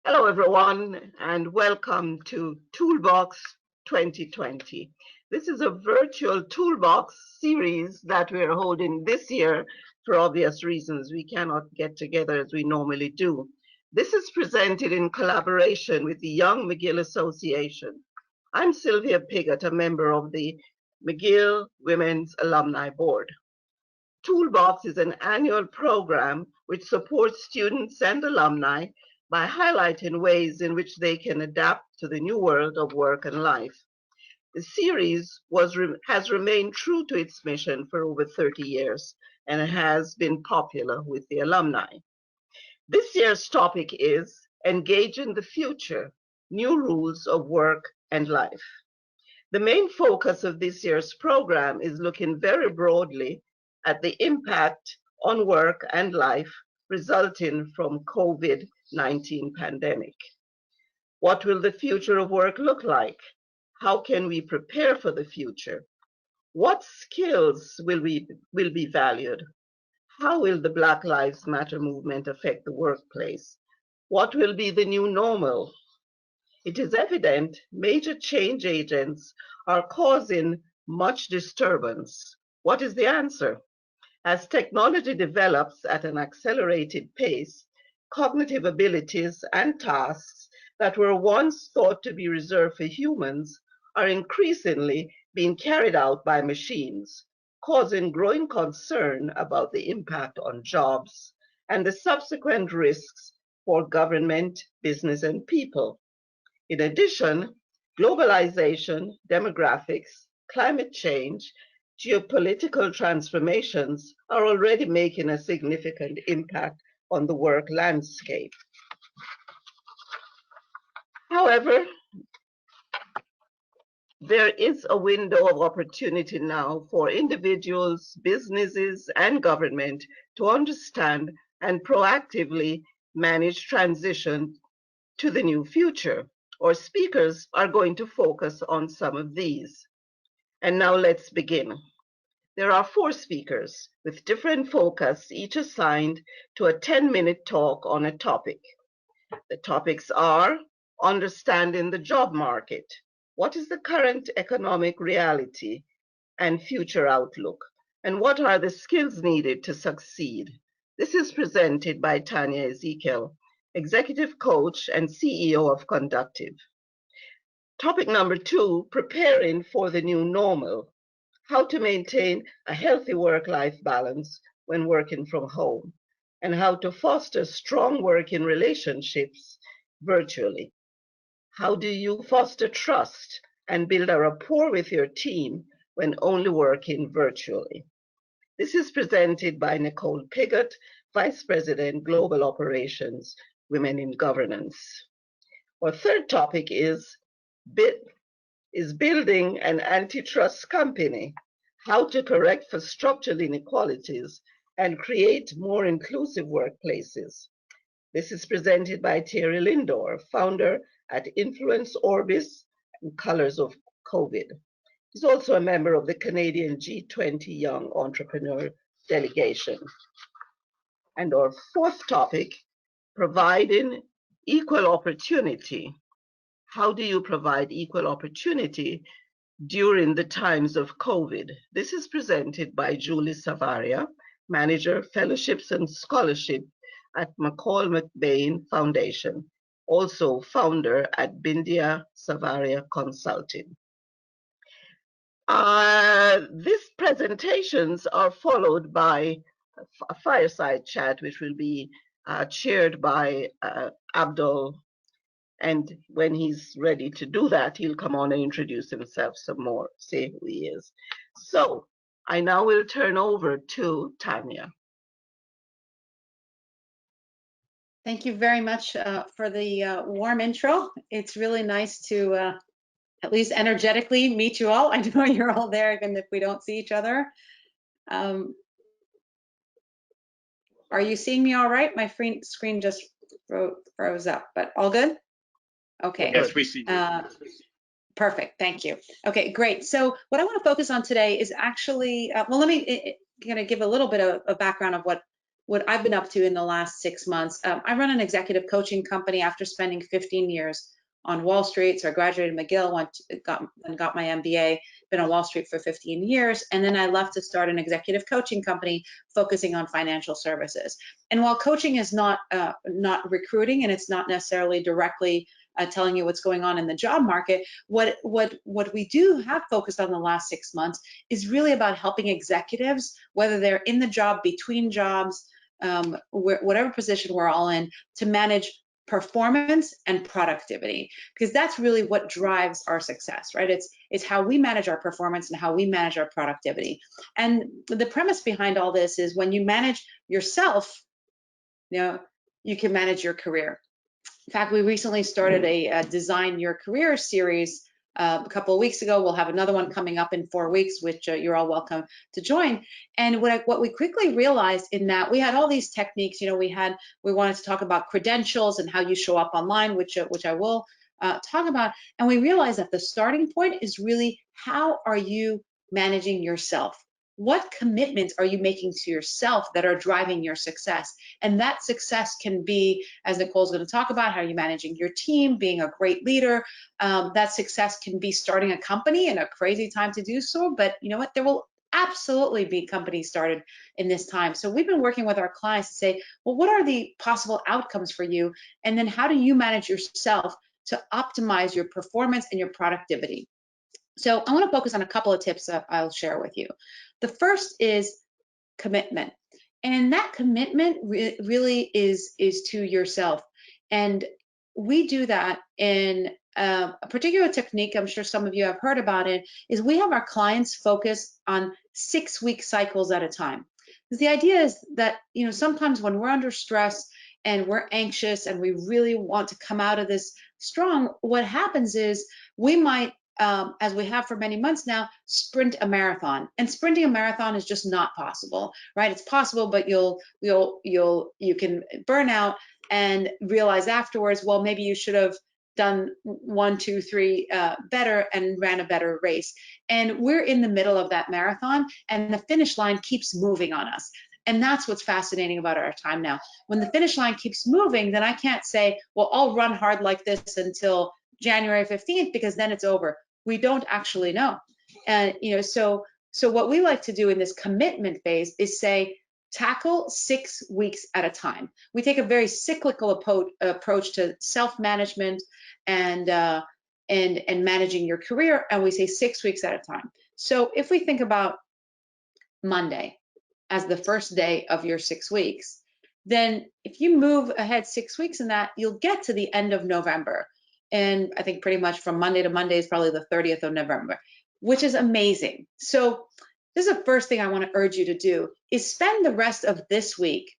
Hello, everyone, and welcome to Toolbox 2020. This is a virtual Toolbox series that we're holding this year for obvious reasons. We cannot get together as we normally do. This is presented in collaboration with the Young McGill Association. I'm Sylvia Piggott, a member of the McGill Women's Alumni Board. Toolbox is an annual program which supports students and alumni by highlighting ways in which they can adapt to the new world of work and life. The series has remained true to its mission for over 30 years and has been popular with the alumni. This year's topic is Engaging the Future, New Rules of Work and Life. The main focus of this year's program is looking very broadly at the impact on work and life resulting from COVID-19 pandemic. What will the future of work look like? How can we prepare for the future? What skills will be valued? How will the Black Lives Matter movement affect the workplace? What will be the new normal? It is evident major change agents are causing much disturbance. What is the answer? As technology develops at an accelerated pace, cognitive abilities and tasks that were once thought to be reserved for humans are increasingly being carried out by machines, causing growing concern about the impact on jobs and the subsequent risks for government, business, and people. In addition, globalization, demographics, climate change, geopolitical transformations are already making a significant impact on the work landscape. However, there is a window of opportunity now for individuals, businesses, and government to understand and proactively manage transition to the new future. Our speakers are going to focus on some of these. And now let's begin. There are 4 speakers with different focus, each assigned to a 10-minute talk on a topic. The topics are understanding the job market. What is the current economic reality and future outlook? And what are the skills needed to succeed? This is presented by Tanya Ezekiel, Executive Coach and CEO of Conductive. Topic number 2, preparing for the new normal. How to maintain a healthy work-life balance when working from home, and how to foster strong working relationships virtually. How do you foster trust and build a rapport with your team when only working virtually? This is presented by Nicole Piggott, Vice President, Global Operations, Women in Governance. Our third topic is building an antitrust company, how to correct for structural inequalities and create more inclusive workplaces. This is presented by Thierry Lindor, founder at Influence Orbis and Colors of COVID. He's also a member of the Canadian G20 Young Entrepreneur Delegation. And our fourth topic, providing equal opportunity. How do you provide equal opportunity during the times of COVID? This is presented by Julie Savaria, Manager, Fellowships and Scholarship at McCall McBain Foundation, also founder at Bindia Savaria Consulting. These presentations are followed by a fireside chat, which will be chaired by Abdul. And when he's ready to do that, he'll come on and introduce himself some more, say who he is. So I now will turn over to Tanya. Thank you very much for the warm intro. It's really nice to at least energetically meet you all. I know you're all there even if we don't see each other. Are you seeing me all right? My screen just froze up, but all good? Okay. Yes, we see you. Perfect, thank you. Okay, great. So what I want to focus on today is actually, well, let me kind of give a little bit of a background of what what I've been up to in the last 6 months. I run an executive coaching company after spending 15 years on Wall Street. So I graduated McGill, got my MBA, been on Wall Street for 15 years. And then I left to start an executive coaching company focusing on financial services. And while coaching is not recruiting, and it's not necessarily directly telling you what's going on in the job market, what we do have focused on the last 6 months is really about helping executives, whether they're in the job, between jobs, whatever position we're all in, to manage performance and productivity, because that's really what drives our success, right? It's how we manage our performance and how we manage our productivity. And the premise behind all this is when you manage yourself, you can manage your career. In fact, we recently started a Design Your Career series a couple of weeks ago. We'll have another one coming up in 4 weeks, which you're all welcome to join. And what we quickly realized in that, we had all these techniques. We wanted to talk about credentials and how you show up online, which I will talk about. And we realized that the starting point is really, how are you managing yourself? What commitments are you making to yourself that are driving your success? And that success can be, as Nicole's going to talk about, how you're managing your team, being a great leader. That success can be starting a company in a crazy time to do so. But you know what? There will absolutely be companies started in this time. So we've been working with our clients to say, well, what are the possible outcomes for you? And then how do you manage yourself to optimize your performance and your productivity? So I want to focus on a couple of tips that I'll share with you. The first is commitment. And that commitment really is to yourself. And we do that in a particular technique, I'm sure some of you have heard about it, is we have our clients focus on 6-week cycles at a time. Because the idea is that, sometimes when we're under stress and we're anxious and we really want to come out of this strong, what happens is we might, as we have for many months now, sprint a marathon. And sprinting a marathon is just not possible, right? It's possible, but you can burn out and realize afterwards, well, maybe you should have done 1, 2, 3 better and ran a better race. And we're in the middle of that marathon, and the finish line keeps moving on us. And that's what's fascinating about our time now. When the finish line keeps moving, then I can't say, well, I'll run hard like this until January 15th, because then it's over. We don't actually know. And, so what we like to do in this commitment phase is say, tackle 6 weeks at a time. We take a very cyclical approach to self-management and managing your career, and we say 6 weeks at a time. So if we think about Monday as the first day of your 6 weeks, then if you move ahead 6 weeks in that, you'll get to the end of November. And I think pretty much from Monday to Monday is probably the 30th of November, which is amazing. So this is the first thing I want to urge you to do, is spend the rest of this week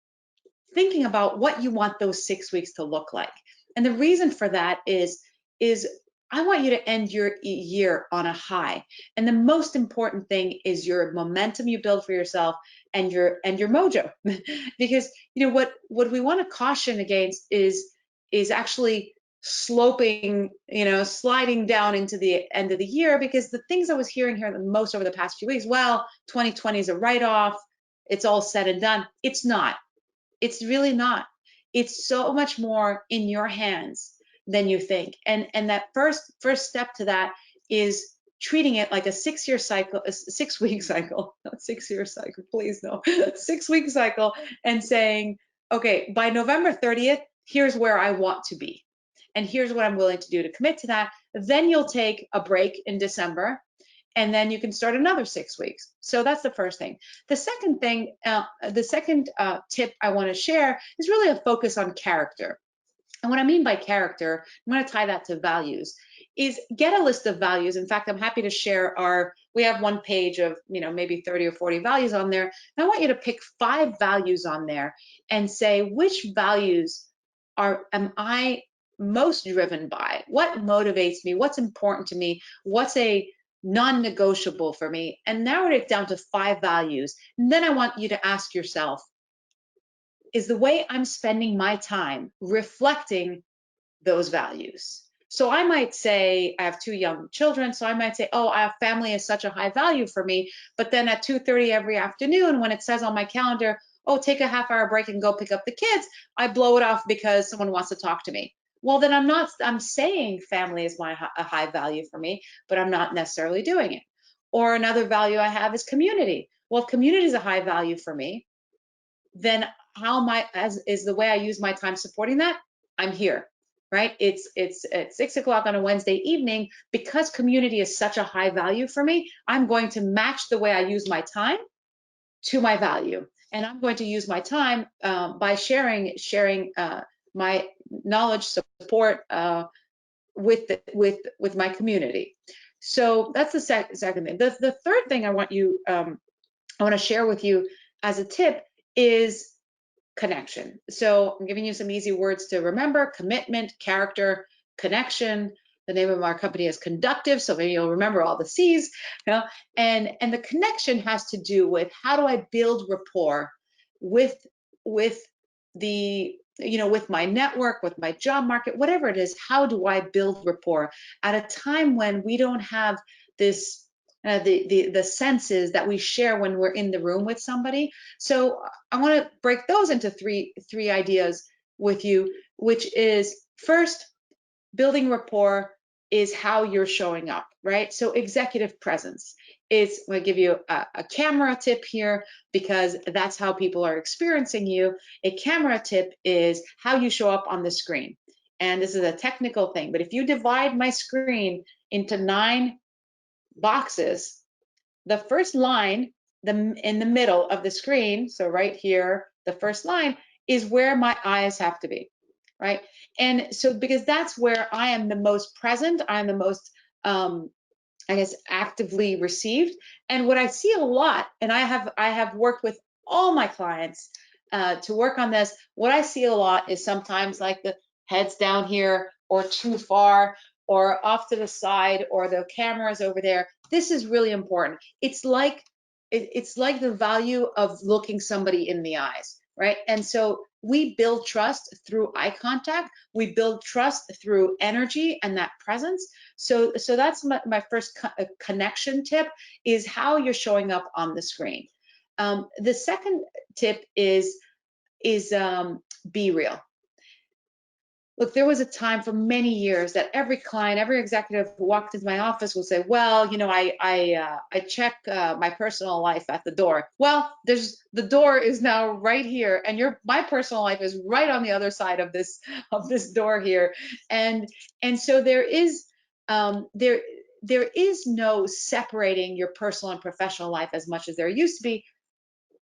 thinking about what you want those 6 weeks to look like. And the reason for that is I want you to end your year on a high. And the most important thing is your momentum you build for yourself and your mojo. Because what we want to caution against is actually sloping, sliding down into the end of the year, because the things I was hearing here the most over the past few weeks, well, 2020 is a write-off, it's all said and done. It's not. It's really not. It's so much more in your hands than you think. And that first step to that is treating it like a 6-year cycle, a 6-week cycle, not 6-year cycle, please no, 6-week cycle, and saying, okay, by November 30th, here's where I want to be. And here's what I'm willing to do to commit to that. Then you'll take a break in December, and then you can start another 6 weeks. So that's the first thing. The second thing, tip I want to share is really a focus on character. And what I mean by character, I'm going to tie that to values, is get a list of values. In fact, I'm happy to share we have one page of, maybe 30 or 40 values on there. And I want you to pick 5 values on there and say, which values am I most driven by? What motivates me? What's important to me? What's a non-negotiable for me? And narrow it down to 5 values. And then I want you to ask yourself, is the way I'm spending my time reflecting those values? So I might say, I have 2 young children, so I might say, oh, our family is such a high value for me, but then at 2:30 every afternoon, when it says on my calendar, oh, take a half-hour break and go pick up the kids, I blow it off because someone wants to talk to me. Well, then I'm saying family is a high value for me, but I'm not necessarily doing it. Or another value I have is community. Well, if community is a high value for me, then is the way I use my time supporting that? I'm here, right? It's at 6 o'clock on a Wednesday evening. Because community is such a high value for me, I'm going to match the way I use my time to my value. And I'm going to use my time by sharing my knowledge, support with my community. So that's the second thing. The third thing I want to share with you as a tip is connection. So I'm giving you some easy words to remember: commitment, character, connection. The name of our company is Conductive, so maybe you'll remember all the C's. You know? And the connection has to do with, how do I build rapport with the, with my network, with my job market, whatever it is. How do I build rapport at a time when we don't have this the senses that we share when we're in the room with somebody? So I want to break those into three ideas with you, which is, first, building rapport is how you're showing up, right? So executive presence is, I'm going to give you a camera tip here, because that's how people are experiencing you. A camera tip is how you show up on the screen. And this is a technical thing, but if you divide my screen into 9 boxes, the first line, in the middle of the screen, so right here, the first line is where my eyes have to be, right? And so, because that's where I am the most present, I'm the most, I guess, actively received. And what I see a lot, and I have worked with all my clients to work on this, what I see a lot is sometimes like the heads down here, or too far, or off to the side, or the camera's over there. This is really important. It's like the value of looking somebody in the eyes, right? And so we build trust through eye contact. We build trust through energy and that presence. So that's my first connection tip, is how you're showing up on the screen. The second tip is be real. Look, there was a time for many years that every client, every executive who walked into my office would say, well, I check my personal life at the door. Well, the door is now right here, and my personal life is right on the other side of this door here. And so there is no separating your personal and professional life as much as there used to be.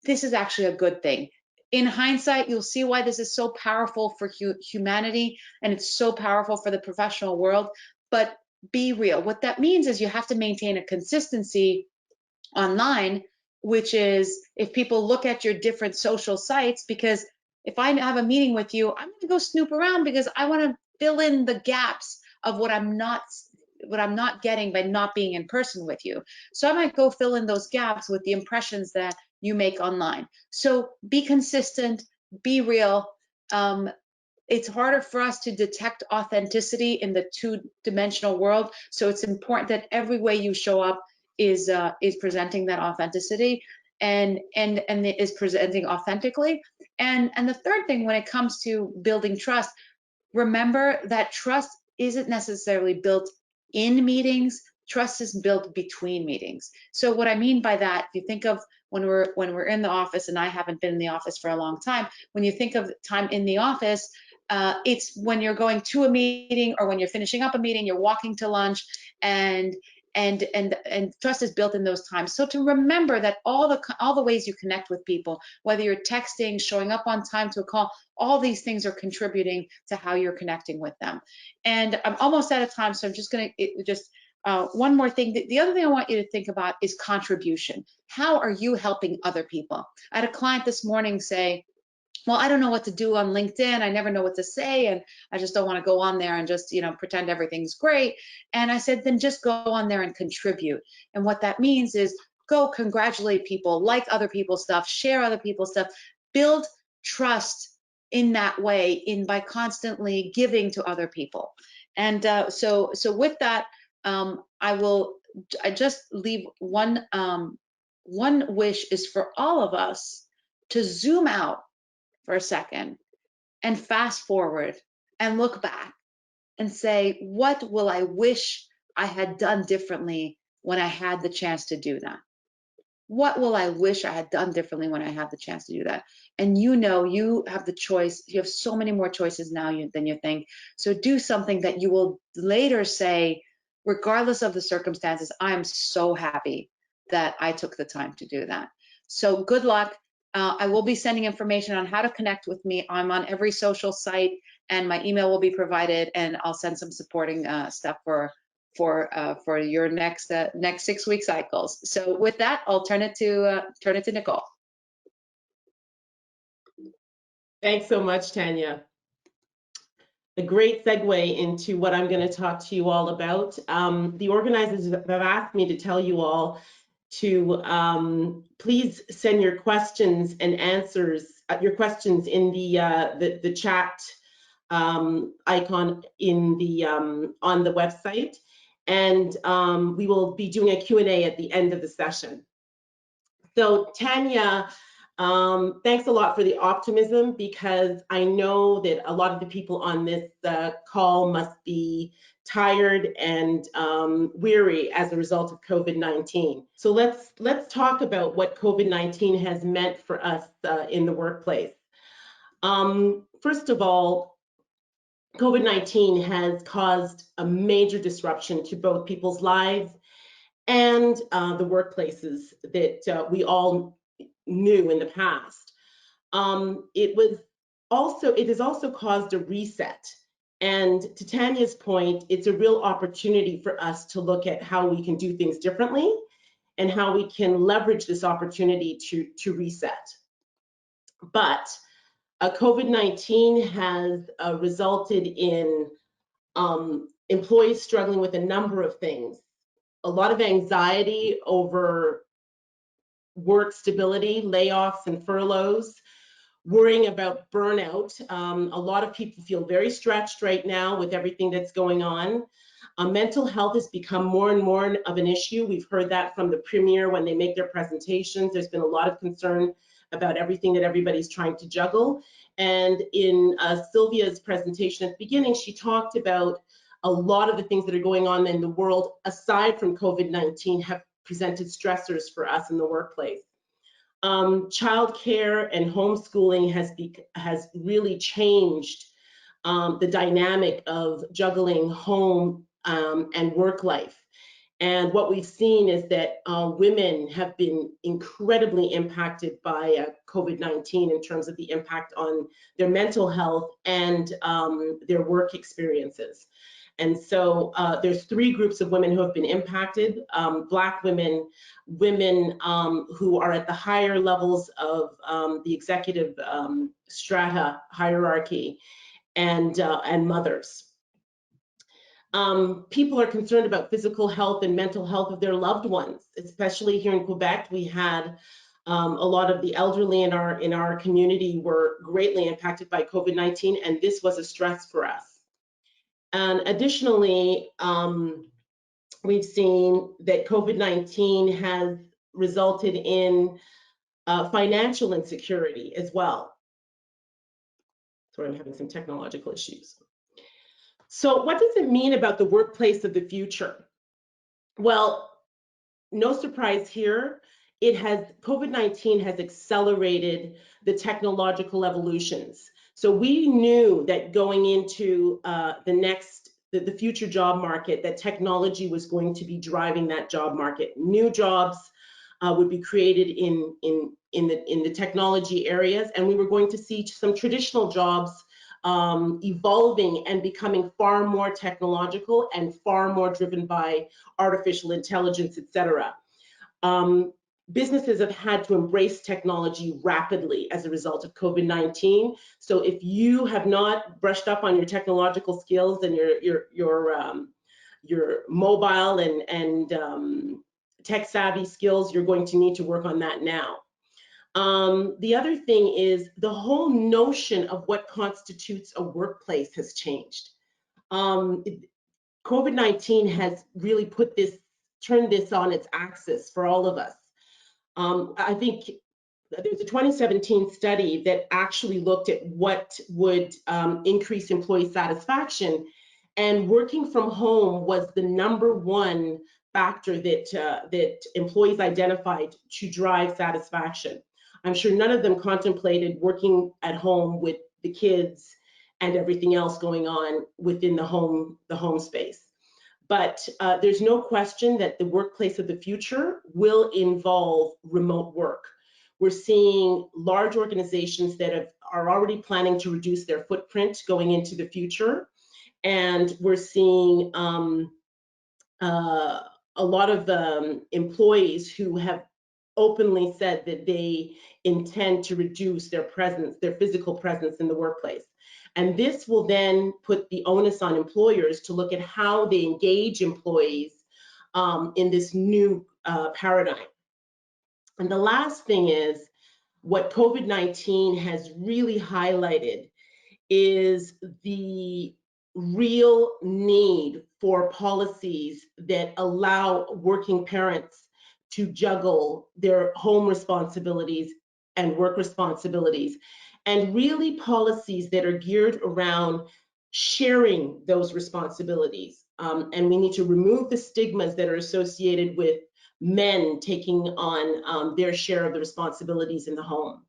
This is actually a good thing. In hindsight, you'll see why this is so powerful for humanity, and it's so powerful for the professional world. But be real. What that means is you have to maintain a consistency online, which is, if people look at your different social sites, because if I have a meeting with you, I'm going to go snoop around because I want to fill in the gaps of what I'm not getting by not being in person with you. So I might go fill in those gaps with the impressions that you make online. So be consistent, be real. It's harder for us to detect authenticity in the two-dimensional world. So it's important that every way you show up is presenting that authenticity and is presenting authentically. And the third thing, when it comes to building trust, remember that trust isn't necessarily built in meetings. Trust is built between meetings. So what I mean by that, if you think of when we're in the office, and I haven't been in the office for a long time, when you think of time in the office, it's when you're going to a meeting, or when you're finishing up a meeting, you're walking to lunch, and trust is built in those times. So to remember that all the ways you connect with people, whether you're texting, showing up on time to a call, all these things are contributing to how you're connecting with them. And I'm almost out of time, so I'm just going to one more thing. The other thing I want you to think about is contribution. How are you helping other people? I had a client this morning say, well, I don't know what to do on LinkedIn. I never know what to say, and I just don't want to go on there and just, pretend everything's great. And I said, then just go on there and contribute. And what that means is go congratulate people, like other people's stuff, share other people's stuff, build trust in that way, by constantly giving to other people. And so with that, I just leave one wish is for all of us to zoom out for a second and fast forward and look back and say, what will I wish I had done differently when I had the chance to do that? What will I wish I had done differently when I had the chance to do that? And you know, you have the choice. You have so many more choices now than you think. So do something that you will later say, regardless of the circumstances, I am so happy that I took the time to do that. So good luck. I will be sending information on how to connect with me. I'm on every social site, and my email will be provided, and I'll send some supporting stuff for your next 6-week cycles. So with that, I'll turn it to Nicole. Thanks so much, Tanya. A great segue into what I'm going to talk to you all about. The organizers have asked me to tell you all to please send your questions and answers, your questions in the chat icon in the on the website, and we will be doing a Q&A at the end of the session. So Tanya, thanks a lot for the optimism, because I know that a lot of the people on this call must be tired and weary as a result of COVID-19. So let's talk about what COVID-19 has meant for us in the workplace. First of all, COVID-19 has caused a major disruption to both people's lives and the workplaces that we all knew in the past. It has also caused a reset. And to Tanya's point, it's a real opportunity for us to look at how we can do things differently and how we can leverage this opportunity to reset. But COVID-19 has resulted in employees struggling with a number of things. A lot of anxiety over work stability, layoffs and furloughs, worrying about burnout. A lot of people feel very stretched right now with everything that's going on. Mental health has become more and more of an issue. We've heard that from the premier when they make their presentations. There's been a lot of concern about everything that everybody's trying to juggle. And in Sylvia's presentation at the beginning, she talked about a lot of the things that are going on in the world aside from COVID-19 have presented stressors for us in the workplace. Childcare and homeschooling has really changed the dynamic of juggling home and work life. And what we've seen is that women have been incredibly impacted by COVID-19 in terms of the impact on their mental health and their work experiences. And so there's 3 groups of women who have been impacted: Black women, women who are at the higher levels of the executive strata hierarchy, and mothers. People are concerned about physical health and mental health of their loved ones, especially here in Quebec. We had a lot of the elderly in our community were greatly impacted by COVID-19, and this was a stress for us. And additionally, we've seen that COVID-19 has resulted in financial insecurity as well. Sorry, I'm having some technological issues. So what does it mean about the workplace of the future? Well, no surprise here. COVID-19 has accelerated the technological evolutions. So we knew that going into the future job market, that technology was going to be driving that job market. New jobs would be created in the technology areas, and we were going to see some traditional jobs evolving and becoming far more technological and far more driven by artificial intelligence, etc. Businesses have had to embrace technology rapidly as a result of COVID-19. So if you have not brushed up on your technological skills and your mobile and tech savvy skills, you're going to need to work on that now. The other thing is the whole notion of what constitutes a workplace has changed. COVID-19 has really turned this on its axis for all of us. I think there's a 2017 study that actually looked at what would increase employee satisfaction, and working from home was the #1 factor that employees identified to drive satisfaction. I'm sure none of them contemplated working at home with the kids and everything else going on within the home space. But there's no question that the workplace of the future will involve remote work. We're seeing large organizations that are already planning to reduce their footprint going into the future. And we're seeing a lot of employees who have openly said that they intend to reduce their presence, their physical presence in the workplace. And this will then put the onus on employers to look at how they engage employees in this new paradigm. And the last thing is, what COVID-19 has really highlighted is the real need for policies that allow working parents to juggle their home responsibilities and work responsibilities, and really policies that are geared around sharing those responsibilities. And we need to remove the stigmas that are associated with men taking on their share of the responsibilities in the home.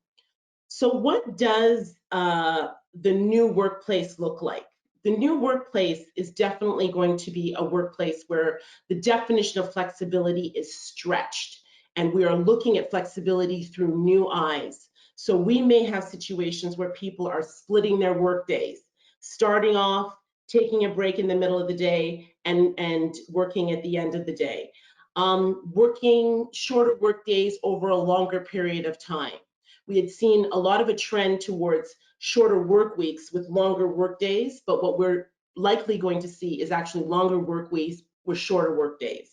So what does the new workplace look like? The new workplace is definitely going to be a workplace where the definition of flexibility is stretched, and we are looking at flexibility through new eyes. So we may have situations where people are splitting their work days, starting off, taking a break in the middle of the day, and working at the end of the day. Working shorter work days over a longer period of time. We had seen a lot of a trend towards shorter work weeks with longer work days, but what we're likely going to see is actually longer work weeks with shorter work days.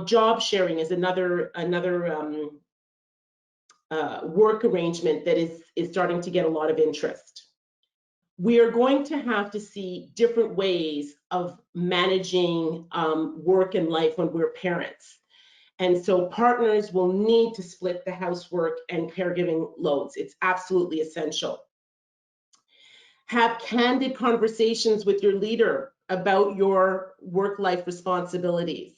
Job sharing is another work arrangement that is starting to get a lot of interest. We are going to have to see different ways of managing work and life when we're parents. And so partners will need to split the housework and caregiving loads. It's absolutely essential. Have candid conversations with your leader about your work-life responsibilities.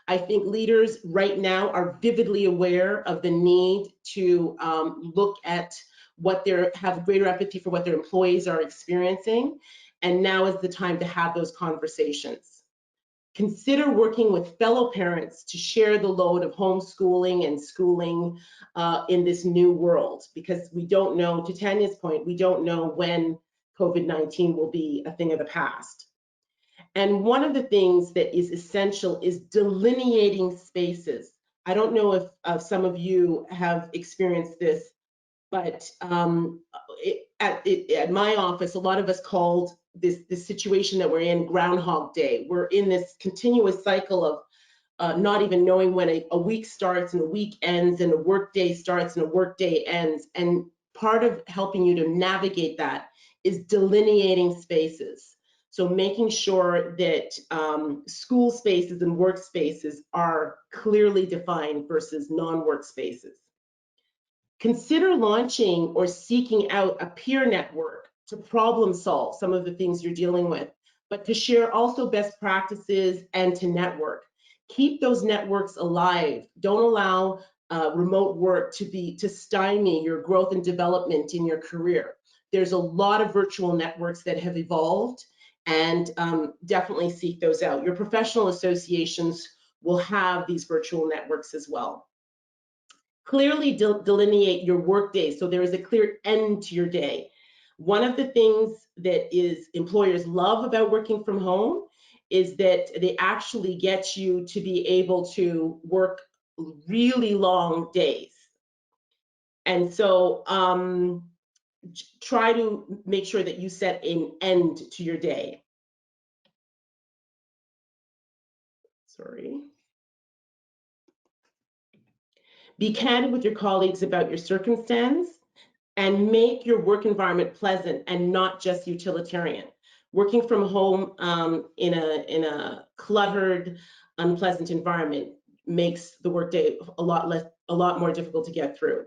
I think leaders right now are vividly aware of the need to look at have greater empathy for what their employees are experiencing. And now is the time to have those conversations. Consider working with fellow parents to share the load of homeschooling and schooling in this new world, because we don't know, to Tanya's point, we don't know when COVID-19 will be a thing of the past. And one of the things that is essential is delineating spaces. I don't know if some of you have experienced this, but at my office, a lot of us called this situation that we're in Groundhog Day. We're in this continuous cycle of not even knowing when a week starts and a week ends, and a work day starts and a work day ends. And part of helping you to navigate that is delineating spaces. So making sure that school spaces and workspaces are clearly defined versus non-work spaces. Consider launching or seeking out a peer network to problem solve some of the things you're dealing with, but to share also best practices and to network. Keep those networks alive. Don't allow remote work to stymie your growth and development in your career. There's a lot of virtual networks that have evolved, and definitely seek those out. Your professional associations will have these virtual networks as well. Clearly delineate your work days so there is a clear end to your day. One of the things that employers love about working from home is that they actually get you to be able to work really long days. And so try to make sure that you set an end to your day. Sorry. Be candid with your colleagues about your circumstance, and make your work environment pleasant and not just utilitarian. Working from home in a cluttered, unpleasant environment makes the workday a lot more difficult to get through.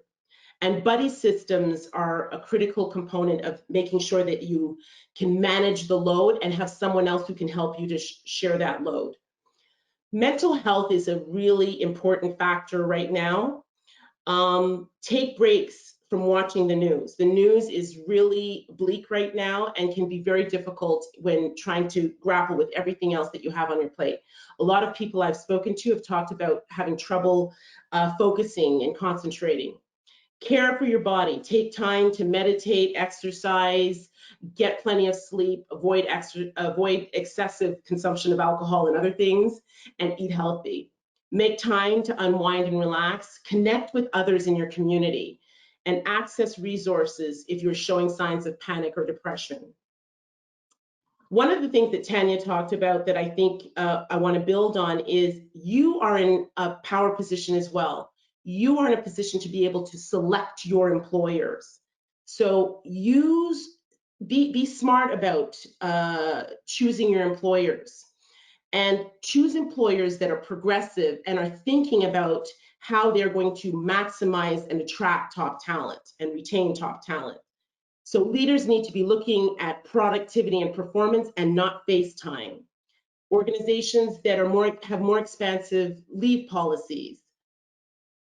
And buddy systems are a critical component of making sure that you can manage the load and have someone else who can help you to share that load. Mental health is a really important factor right now. Take breaks from watching the news. The news is really bleak right now and can be very difficult when trying to grapple with everything else that you have on your plate. A lot of people I've spoken to have talked about having trouble focusing and concentrating. Care for your body. Take time to meditate, exercise, get plenty of sleep, avoid excessive consumption of alcohol and other things, and eat healthy. Make time to unwind and relax. Connect with others in your community and access resources if you're showing signs of panic or depression. One of the things that Tanya talked about that I think I want to build on is you are in a power position as well. You are in a position to be able to select your employers. So be smart about choosing your employers, and choose employers that are progressive and are thinking about how they're going to maximize and attract top talent and retain top talent. So leaders need to be looking at productivity and performance and not face time. Organizations that are have more expansive leave policies,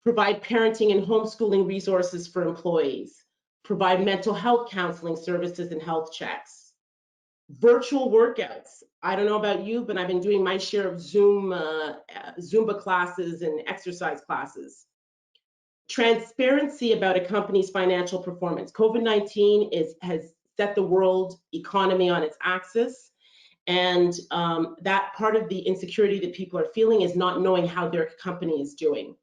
provide parenting and homeschooling resources for employees, provide mental health counseling services and health checks. Virtual workouts. I don't know about you, but I've been doing my share of Zumba classes and exercise classes. Transparency about a company's financial performance. COVID-19 has set the world economy on its axis, and that part of the insecurity that people are feeling is not knowing how their company is doing.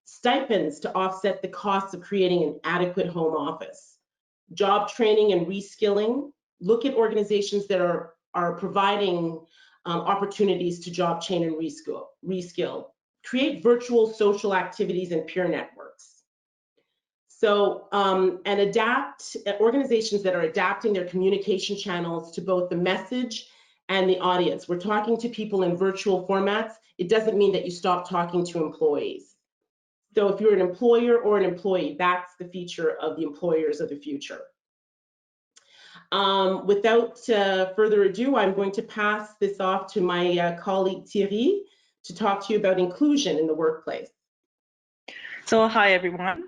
Stipends to offset the costs of creating an adequate home office. Job training and reskilling. Look at organizations that are providing opportunities to job chain and reskill. Create virtual social activities and peer networks. So, and adapt, organizations that are adapting their communication channels to both the message and the audience. We're talking to people in virtual formats. It doesn't mean that you stop talking to employees. So if you're an employer or an employee, that's the feature of the employers of the future. Without further ado, I'm going to pass this off to my colleague Thierry to talk to you about inclusion in the workplace. So hi everyone.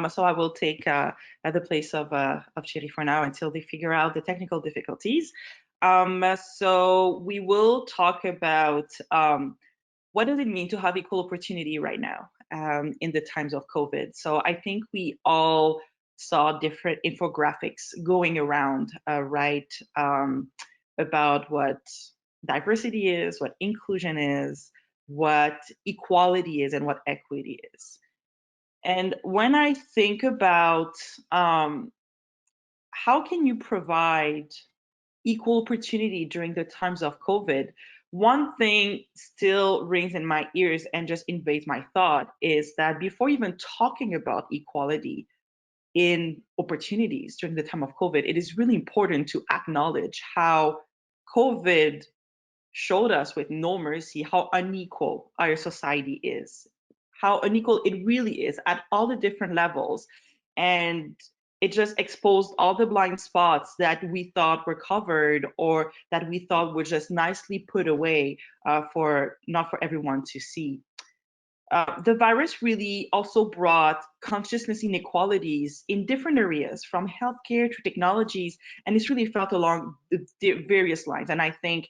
So I will take the place of Thierry for now until they figure out the technical difficulties. So we will talk about what does it mean to have equal opportunity right now in the times of COVID. So I think we all saw different infographics going around, right, about what diversity is, what inclusion is, what equality is, and what equity is. And when I think about how can you provide equal opportunity during the times of COVID, one thing still rings in my ears and just invades my thought is that before even talking about equality in opportunities during the time of COVID, it is really important to acknowledge how COVID showed us with no mercy how unequal our society is, how unequal it really is at all the different levels. And it just exposed all the blind spots that we thought were covered or that we thought were just nicely put away for not for everyone to see. The virus really also brought consciousness inequalities in different areas, from healthcare to technologies, and it's really felt along the various lines. And I think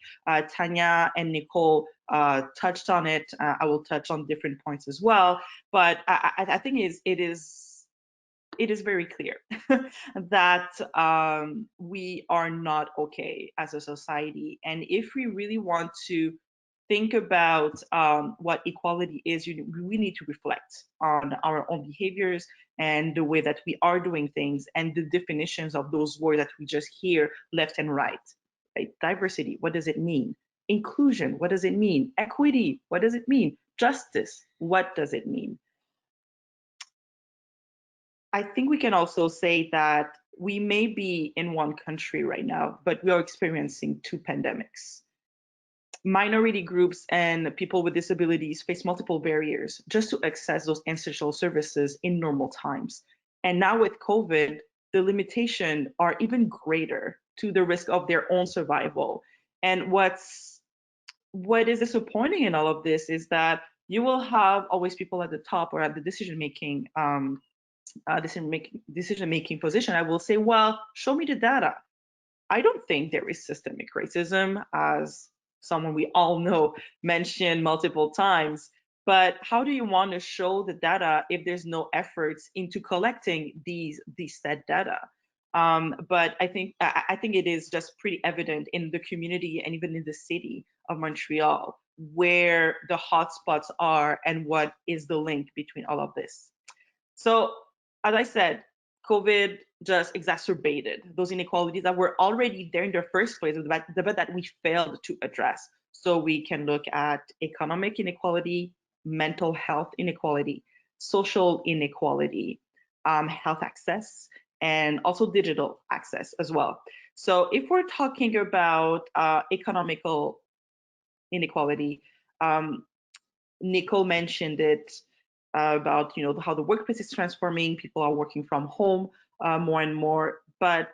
Tanya and Nicole touched on it. I will touch on different points as well, but I think it is very clear that we are not okay as a society. And if we really want to think about what equality is, we need to reflect on our own behaviors and the way that we are doing things and the definitions of those words that we just hear left and right. Right? Diversity, what does it mean? Inclusion, what does it mean? Equity, what does it mean? Justice, what does it mean? I think we can also say that we may be in one country right now, but we are experiencing two pandemics. Minority groups and people with disabilities face multiple barriers just to access those essential services in normal times. And now with COVID, the limitations are even greater to the risk of their own survival. And what is disappointing in all of this is that you will have always people at the top or at the decision-making position. I will say, well, show me the data. I don't think there is systemic racism, as someone we all know mentioned multiple times. But how do you want to show the data if there's no efforts into collecting these said data? But I think it is just pretty evident in the community and even in the city of Montreal where the hotspots are and what is the link between all of this. So, as I said, COVID just exacerbated those inequalities that were already there in the first place, but that we failed to address. So we can look at economic inequality, mental health inequality, social inequality, health access, and also digital access as well. So if we're talking about economical inequality, Nicole mentioned it about how the workplace is transforming. People are working from home more and more, but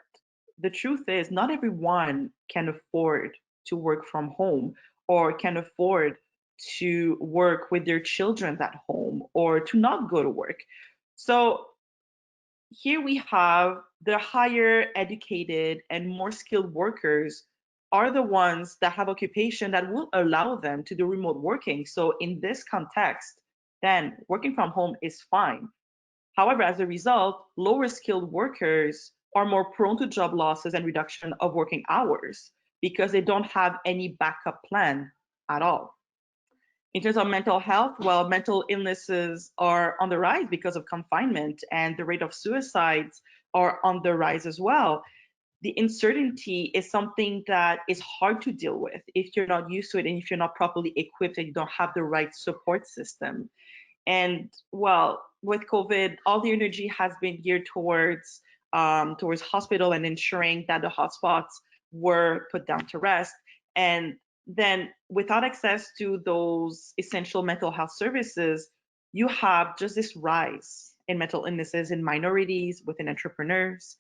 the truth is not everyone can afford to work from home or can afford to work with their children at home or to not go to work. So here we have the higher educated and more skilled workers are the ones that have occupation that will allow them to do remote working. So in this context, then working from home is fine. However, as a result, lower skilled workers are more prone to job losses and reduction of working hours because they don't have any backup plan at all. In terms of mental health, well, mental illnesses are on the rise because of confinement, and the rate of suicides are on the rise as well. The uncertainty is something that is hard to deal with if you're not used to it and if you're not properly equipped and you don't have the right support system. And well, with COVID, all the energy has been geared towards hospital and ensuring that the hotspots were put down to rest. And then without access to those essential mental health services, you have just this rise in mental illnesses in minorities, within entrepreneurs,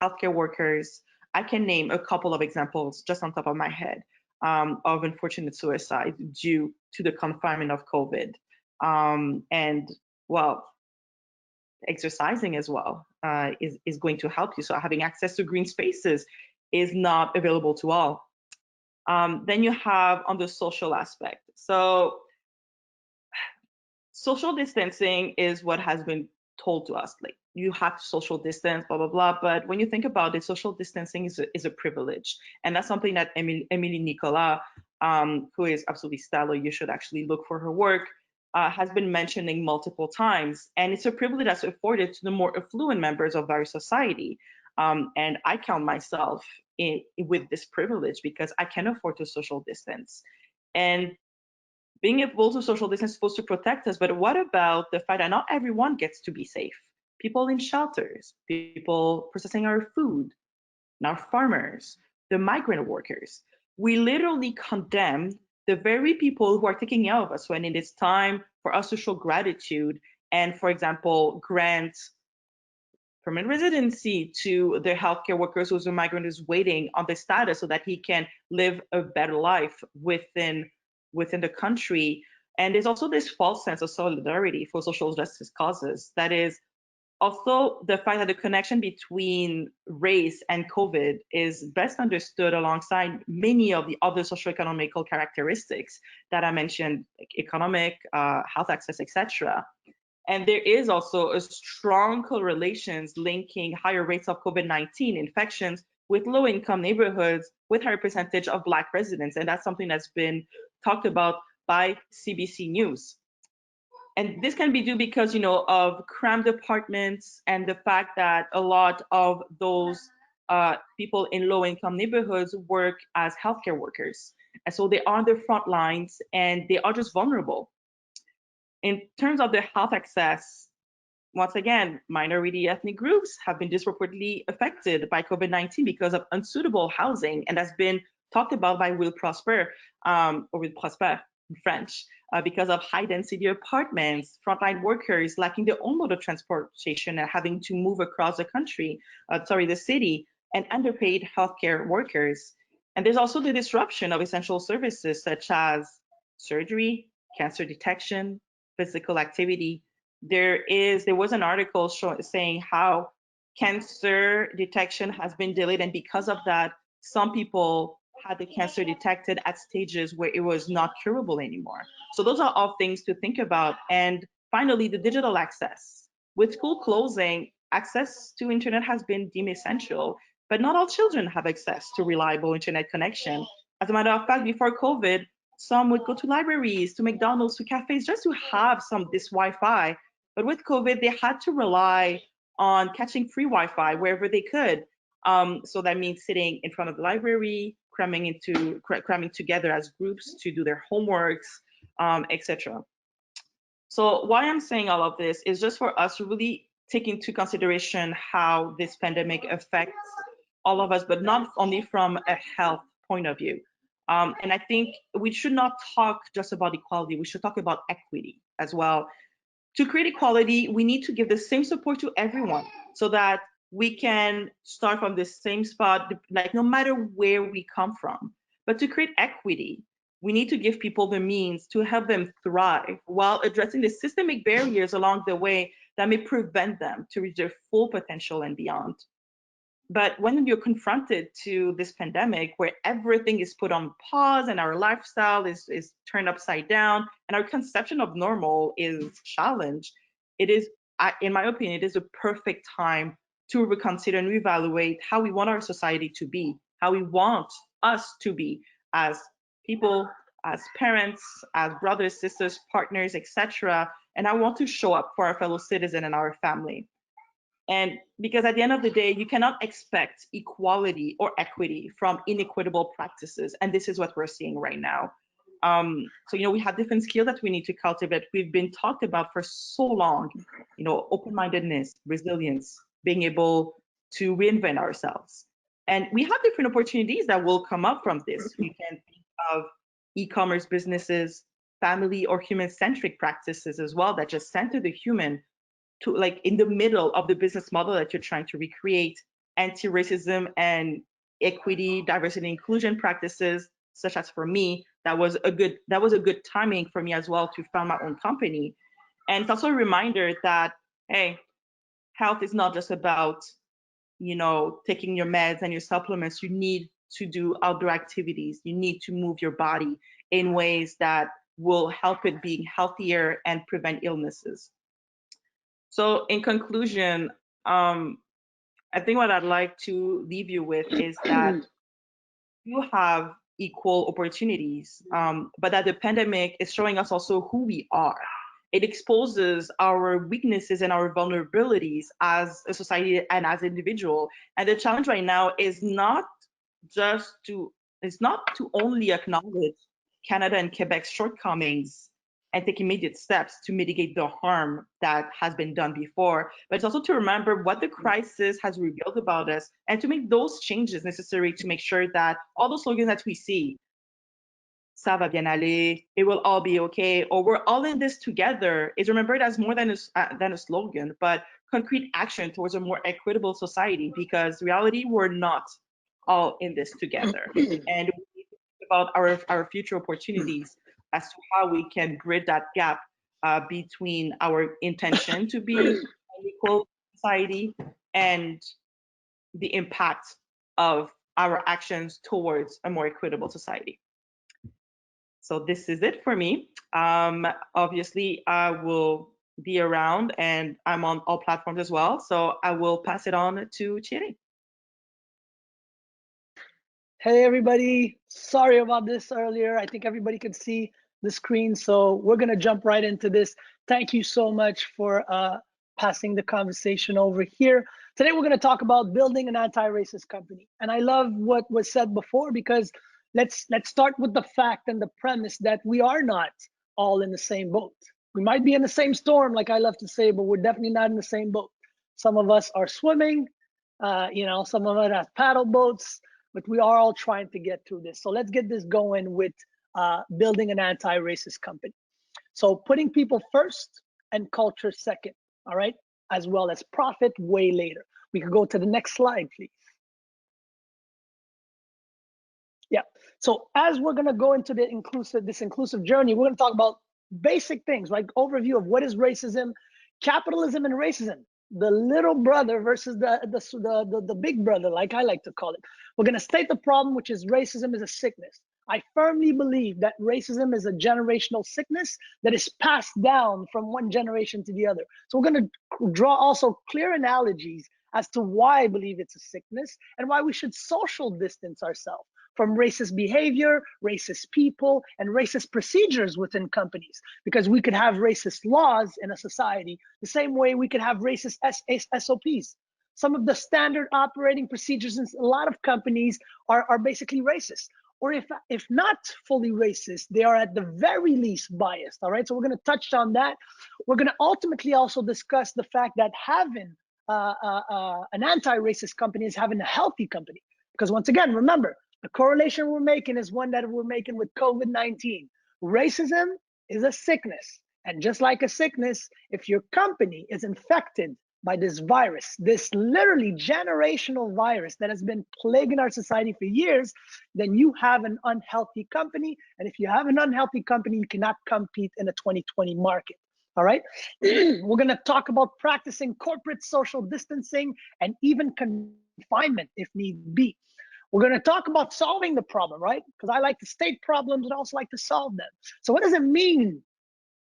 healthcare workers. I can name a couple of examples just on top of my head of unfortunate suicide due to the confinement of COVID. And well, exercising as well is going to help you. So having access to green spaces is not available to all. Then you have on the social aspect. So social distancing is what has been told to us, like you have to social distance, blah, blah, blah. But when you think about it, social distancing is a privilege. And that's something that Emily Nicolas, who is absolutely stellar, you should actually look for her work, has been mentioning multiple times. And it's a privilege that's afforded to the more affluent members of our society. And I count myself with this privilege because I can afford to social distance. And being able to social distance is supposed to protect us, but what about the fact that not everyone gets to be safe? People in shelters, people processing our food, now farmers, the migrant workers. We literally condemn the very people who are taking care of us when it is time for us to show gratitude and, for example, grant permanent residency to the healthcare workers who's a migrant is waiting on the status so that he can live a better life within the country. And there's also this false sense of solidarity for social justice causes. That is also the fact that the connection between race and COVID is best understood alongside many of the other socioeconomical characteristics that I mentioned, like economic, health access, etc. And there is also a strong correlation linking higher rates of COVID-19 infections with low-income neighborhoods with higher percentage of Black residents. And that's something that's been talked about by CBC News. And this can be due because, of cramped apartments and the fact that a lot of those people in low-income neighborhoods work as healthcare workers. And so they are on the front lines and they are just vulnerable. In terms of the health access, once again, minority ethnic groups have been disproportionately affected by COVID-19 because of unsuitable housing, and that's been talked about by Will Prosper, or Will Prosper in French, because of high density apartments, frontline workers lacking their own mode of transportation and having to move across the country, the city, and underpaid healthcare workers. And there's also the disruption of essential services such as surgery, cancer detection, physical activity. There was an article saying how cancer detection has been delayed, and because of that, some people had the cancer detected at stages where it was not curable anymore. So those are all things to think about. And finally, the digital access. With school closing, access to internet has been deemed essential, but not all children have access to reliable internet connection. As a matter of fact, before COVID, some would go to libraries, to McDonald's, to cafes just to have this Wi-Fi. But with COVID, they had to rely on catching free Wi-Fi wherever they could. So that means sitting in front of the library, cramming together as groups to do their homeworks, etc. So why I'm saying all of this is just for us to really take into consideration how this pandemic affects all of us, but not only from a health point of view. And I think we should not talk just about equality, we should talk about equity as well. To create equality, we need to give the same support to everyone so that we can start from the same spot, like no matter where we come from. But to create equity, we need to give people the means to help them thrive while addressing the systemic barriers along the way that may prevent them to reach their full potential and beyond. But when you're confronted to this pandemic where everything is put on pause and our lifestyle is turned upside down and our conception of normal is challenged, it is, in my opinion, it is a perfect time to reconsider and reevaluate how we want our society to be, how we want us to be as people, as parents, as brothers, sisters, partners, etc. And I want to show up for our fellow citizen and our family. And because at the end of the day, you cannot expect equality or equity from inequitable practices. And this is what we're seeing right now. So, we have different skills that we need to cultivate. We've been talked about for so long, open-mindedness, resilience, being able to reinvent ourselves. And we have different opportunities that will come up from this. We can think of e-commerce businesses, family or human-centric practices as well that just center the human to like in the middle of the business model that you're trying to recreate. Anti-racism and equity, diversity, and inclusion practices, such as for me, that was a good timing for me as well to found my own company. And it's also a reminder that, hey, health is not just about, taking your meds and your supplements. You need to do outdoor activities. You need to move your body in ways that will help it being healthier and prevent illnesses. So in conclusion, I think what I'd like to leave you with is that you have equal opportunities, but that the pandemic is showing us also who we are. It exposes our weaknesses and our vulnerabilities as a society and as an individual. And the challenge right now is not to only acknowledge Canada and Quebec's shortcomings and take immediate steps to mitigate the harm that has been done before, but it's also to remember what the crisis has revealed about us and to make those changes necessary to make sure that all those slogans that we see, ça va bien aller, it will all be okay, or we're all in this together, is remembered as more than a slogan, but concrete action towards a more equitable society, because reality, we're not all in this together. And we need to think about our future opportunities as to how we can bridge that gap between our intention to be an equal society and the impact of our actions towards a more equitable society. So this is it for me. Obviously, I will be around and I'm on all platforms as well. So I will pass it on to Thierry. Hey everybody, sorry about this earlier. I think everybody can see the screen, so we're gonna jump right into this. Thank you so much for passing the conversation over here. Today we're gonna talk about building an anti-racist company. And I love what was said before, because let's start with the fact and the premise that we are not all in the same boat. We might be in the same storm, like I love to say, but we're definitely not in the same boat. Some of us are swimming, some of us have paddle boats, but we are all trying to get through this. So let's get this going with building an anti-racist company. So putting people first and culture second, all right, as well as profit way later. We can go to the next slide, please. Yeah. So as we're gonna go into the inclusive journey, we're gonna talk about basic things like overview of what is racism, capitalism and racism, the little brother versus the big brother, like I like to call it. We're gonna state the problem, which is racism is a sickness. I firmly believe that racism is a generational sickness that is passed down from one generation to the other. So we're gonna draw also clear analogies as to why I believe it's a sickness and why we should social distance ourselves from racist behavior, racist people, and racist procedures within companies. Because we could have racist laws in a society the same way we could have racist SOPs. Some of the standard operating procedures in a lot of companies are basically racist. Or if not fully racist, they are at the very least biased, all right? So we're gonna touch on that. We're gonna ultimately also discuss the fact that having an anti-racist company is having a healthy company. Because once again, remember, the correlation we're making is one that we're making with COVID-19. Racism is a sickness. And just like a sickness, if your company is infected by this virus, this literally generational virus that has been plaguing our society for years, then you have an unhealthy company. And if you have an unhealthy company, you cannot compete in a 2020 market. All right. We're going to talk about practicing corporate social distancing and even confinement if need be. We're going to talk about solving the problem, right? Because I like to state problems and also like to solve them. So what does it mean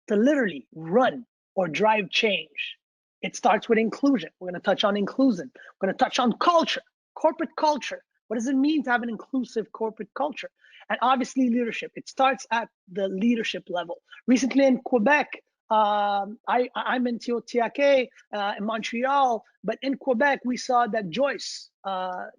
to literally run or drive change? It starts with inclusion. We're going to touch on inclusion. We're going to touch on culture, corporate culture. What does it mean to have an inclusive corporate culture? And obviously leadership. It starts at the leadership level. Recently in Quebec, I'm in Tiohtià:ke in Montreal, but in Quebec, we saw that Joyce,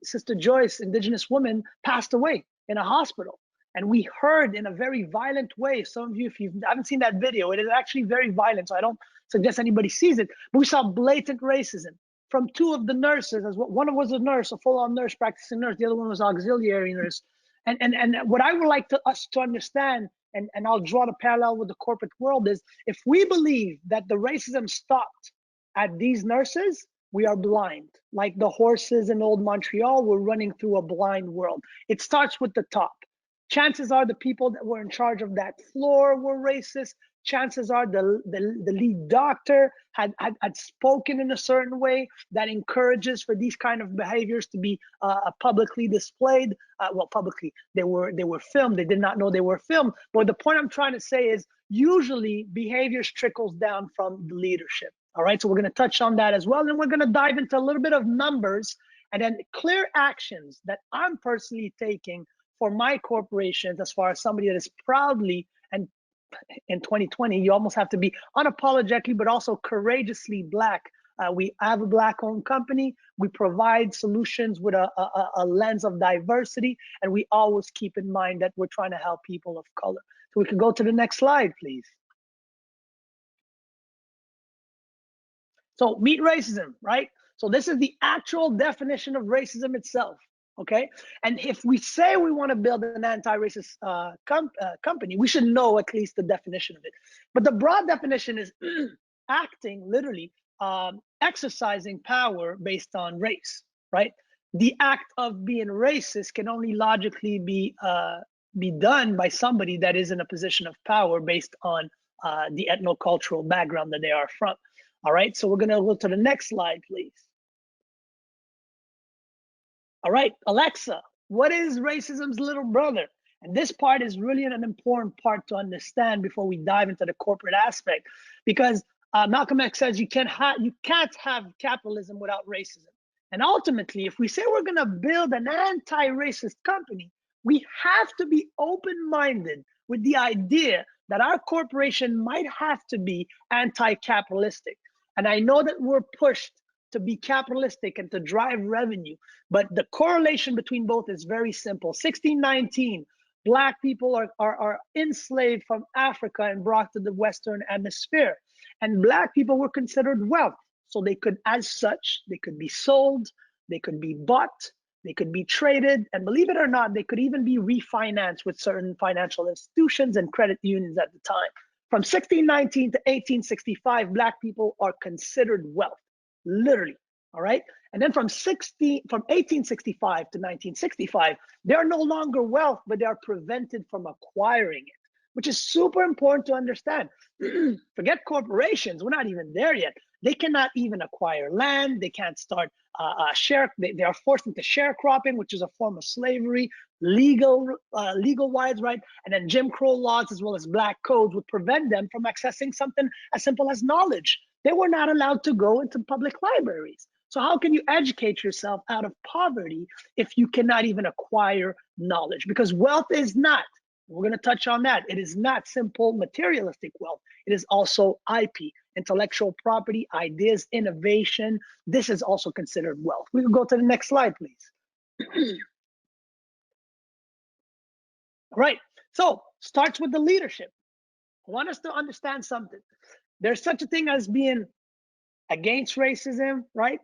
Sister Joyce, Indigenous woman, passed away in a hospital. And we heard in a very violent way, some of you, if you haven't seen that video, it is actually very violent, so I don't suggest anybody sees it, but we saw blatant racism from two of the nurses. As well. One was a nurse, a full-on nurse, practicing nurse, the other one was auxiliary nurse. And what I would like us to understand, and I'll draw the parallel with the corporate world, is if we believe that the racism stopped at these nurses, we are blind. Like the horses in old Montreal, we're running through a blind world. It starts with the top. Chances are the people that were in charge of that floor were racist. Chances are the lead doctor had spoken in a certain way that encourages for these kind of behaviors to be publicly displayed. Well, publicly, they were filmed. They did not know they were filmed. But the point I'm trying to say is usually behaviors trickles down from the leadership. All right, so we're going to touch on that as well. And we're going to dive into a little bit of numbers and then clear actions that I'm personally taking for my corporations as far as somebody that is proudly, and in 2020, you almost have to be unapologetically, but also courageously Black. We have a Black-owned company. We provide solutions with a lens of diversity, and we always keep in mind that we're trying to help people of color. So we can go to the next slide, please. So meet racism, right? So this is the actual definition of racism itself. Okay, and if we say we want to build an anti-racist company, we should know at least the definition of it. But the broad definition is acting, literally, exercising power based on race, right? The act of being racist can only logically be done by somebody that is in a position of power based on the ethnocultural background that they are from. All right, so we're going to go to the next slide, please. All right, Alexa, what is racism's little brother? And this part is really an important part to understand before we dive into the corporate aspect, because Malcolm X says you can't have capitalism without racism. And ultimately, if we say we're going to build an anti-racist company, we have to be open-minded with the idea that our corporation might have to be anti-capitalistic. And I know that we're pushed to be capitalistic and to drive revenue, but the correlation between both is very simple. 1619, Black people are enslaved from Africa and brought to the Western Hemisphere, and Black people were considered wealth. So they could, as such, they could be sold, they could be bought, they could be traded, and believe it or not, they could even be refinanced with certain financial institutions and credit unions at the time. From 1619 to 1865, Black people are considered wealth, literally, all right? And then from 1865 to 1965, they are no longer wealth, but they are prevented from acquiring it, which is super important to understand. Forget corporations, we're not even there yet. They cannot even acquire land. They can't start they are forced into sharecropping, which is a form of slavery, legal wise, right? And then Jim Crow laws as well as Black codes would prevent them from accessing something as simple as knowledge. They were not allowed to go into public libraries. So how can you educate yourself out of poverty if you cannot even acquire knowledge? Because wealth is not, we're going to touch on that. It is not simple materialistic wealth. It is also IP, intellectual property, ideas, innovation. This is also considered wealth. We can go to the next slide, please. All right. So starts with the leadership. I want us to understand something. There's such a thing as being against racism, right?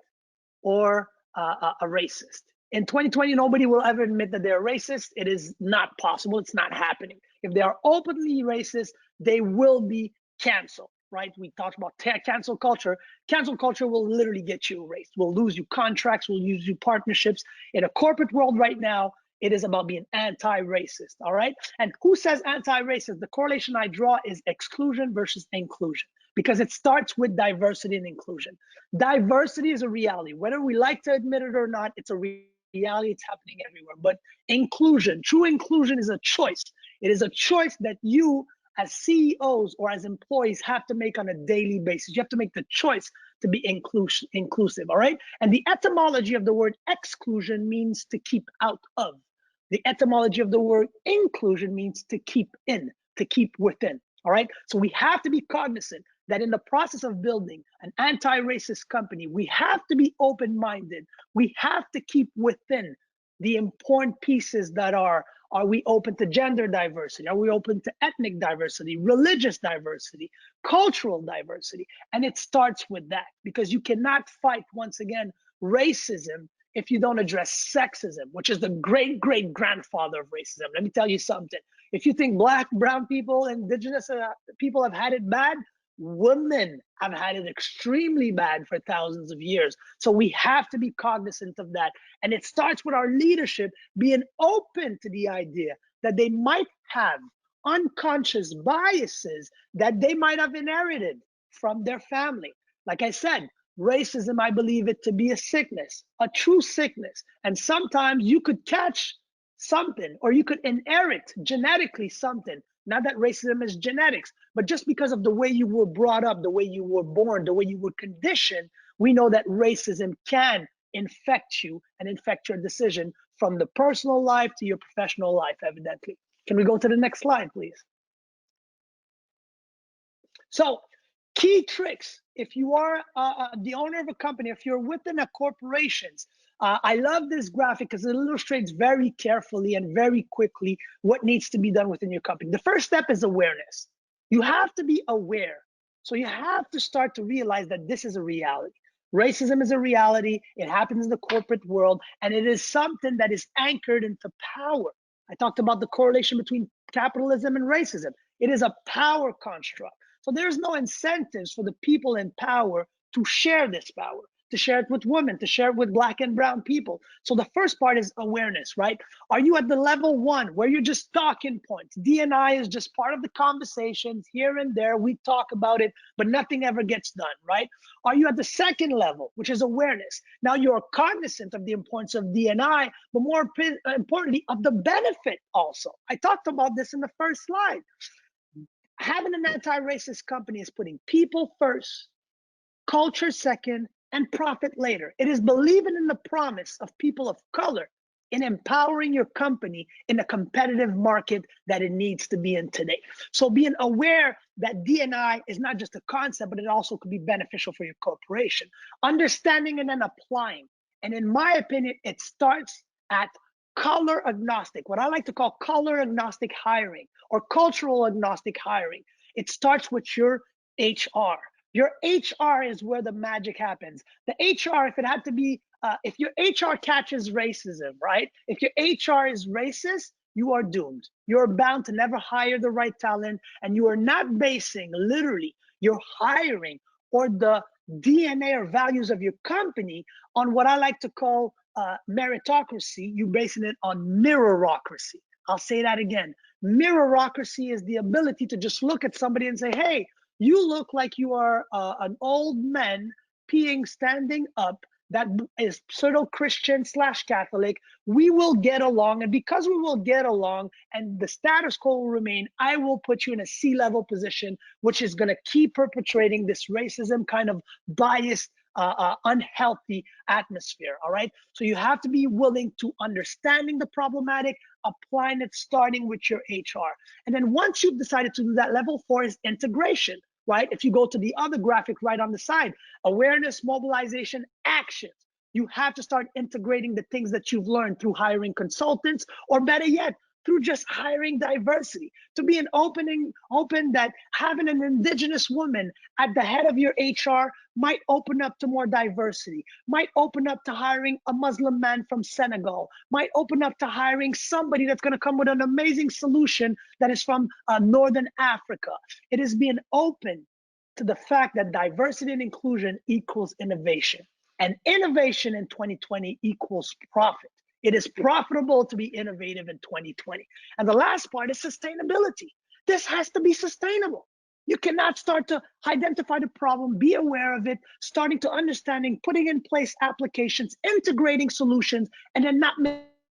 Or a racist. In 2020, nobody will ever admit that they're racist. It is not possible. It's not happening. If they are openly racist, they will be canceled, right? We talked about cancel culture. Cancel culture will literally get you erased. We'll lose you contracts. We'll lose you partnerships. In a corporate world right now, it is about being anti-racist, all right? And who says anti-racist? The correlation I draw is exclusion versus inclusion, because it starts with diversity and inclusion. Diversity is a reality. Whether we like to admit it or not, it's a reality. It's happening everywhere. But inclusion, true inclusion, is a choice. It is a choice that you as CEOs or as employees have to make on a daily basis. You have to make the choice to be inclusive, all right? And the etymology of the word exclusion means to keep out of. The etymology of the word inclusion means to keep in, to keep within, all right? So we have to be cognizant that in the process of building an anti-racist company, we have to be open-minded. We have to keep within the important pieces that are we open to gender diversity? Are we open to ethnic diversity, religious diversity, cultural diversity? And it starts with that, because you cannot fight, once again, racism if you don't address sexism, which is the great-great-grandfather of racism. Let me tell you something. If you think Black, brown people, indigenous people have had it bad, women have had it extremely bad for thousands of years. So we have to be cognizant of that. And it starts with our leadership being open to the idea that they might have unconscious biases that they might have inherited from their family. Like I said, racism, I believe it to be a sickness, a true sickness. And sometimes you could catch something, or you could inherit genetically something. Not that racism is genetics, but just because of the way you were brought up, the way you were born, the way you were conditioned, we know that racism can infect you and infect your decision from the personal life to your professional life, evidently. Can we go to the next slide, please? So, key tricks. If you are the owner of a company, if you're within a corporation, I love this graphic because it illustrates very carefully and very quickly what needs to be done within your company. The first step is awareness. You have to be aware. So you have to start to realize that this is a reality. Racism is a reality. It happens in the corporate world, and it is something that is anchored into power. I talked about the correlation between capitalism and racism. It is a power construct. So there's no incentives for the people in power to share this power, to share it with women, to share it with Black and brown people. So the first part is awareness, right? Are you at the level one where you're just talking points? D&I is just part of the conversations here and there. We talk about it, but nothing ever gets done, right? Are you at the second level, which is awareness? Now you're cognizant of the importance of D&I, but more importantly, of the benefit also. I talked about this in the first slide. Having an anti-racist company is putting people first, culture second, and profit later. It is believing in the promise of people of color in empowering your company in a competitive market that it needs to be in today. So being aware that D&I is not just a concept, but it also could be beneficial for your corporation. Understanding and then applying. And in my opinion, it starts at color agnostic, what I like to call color agnostic hiring or cultural agnostic hiring. It starts with your HR. Your HR is where the magic happens. The HR, if it had to be, if your HR catches racism, right? If your HR is racist, you are doomed. You're bound to never hire the right talent, and you are not basing literally your hiring or the DNA or values of your company on what I like to call meritocracy. You're basing it on mirrorocracy. I'll say that again. Mirrorocracy is the ability to just look at somebody and say, hey, you look like you are an old man peeing standing up that is pseudo-Christian / Catholic. We will get along, and because we will get along and the status quo will remain, I will put you in a C-level position, which is going to keep perpetrating this racism kind of biased, unhealthy atmosphere. All right, so you have to be willing to understanding the problematic, applying it, starting with your HR. And then once you've decided to do that, level 4 is integration, right? If you go to the other graphic right on the side, awareness, mobilization, actions. You have to start integrating the things that you've learned through hiring consultants, or better yet, through just hiring diversity. To be open that having an indigenous woman at the head of your HR might open up to more diversity, might open up to hiring a Muslim man from Senegal, might open up to hiring somebody that's going to come with an amazing solution that is from Northern Africa. It is being open to the fact that diversity and inclusion equals innovation. And innovation in 2020 equals profit. It is profitable to be innovative in 2020. And the last part is sustainability. This has to be sustainable. You cannot start to identify the problem, be aware of it, starting to understanding, putting in place applications, integrating solutions, and then not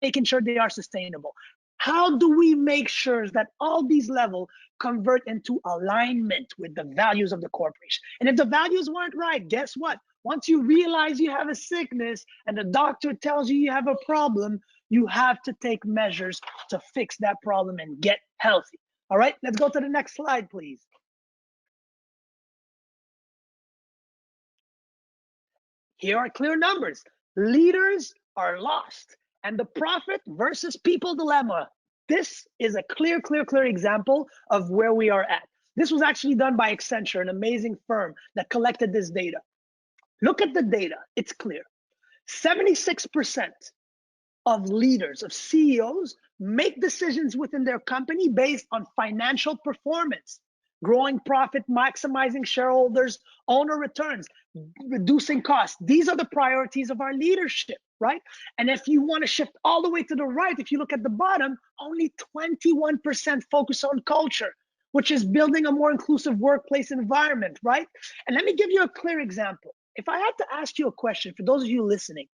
making sure they are sustainable. How do we make sure that all these levels convert into alignment with the values of the corporation? And if the values weren't right, guess what? Once you realize you have a sickness and the doctor tells you you have a problem, you have to take measures to fix that problem and get healthy. All right, let's go to the next slide, please. Here are clear numbers. Leaders are lost, and the profit versus people dilemma. This is a clear example of where we are at. This was actually done by Accenture, an amazing firm that collected this data. Look at the data, it's clear. 76% of leaders, of CEOs, make decisions within their company based on financial performance, growing profit, maximizing shareholders, owner returns, reducing costs. These are the priorities of our leadership, right? And if you want to shift all the way to the right, if you look at the bottom, only 21% focus on culture, which is building a more inclusive workplace environment, right? And let me give you a clear example. If I had to ask you a question, for those of you listening,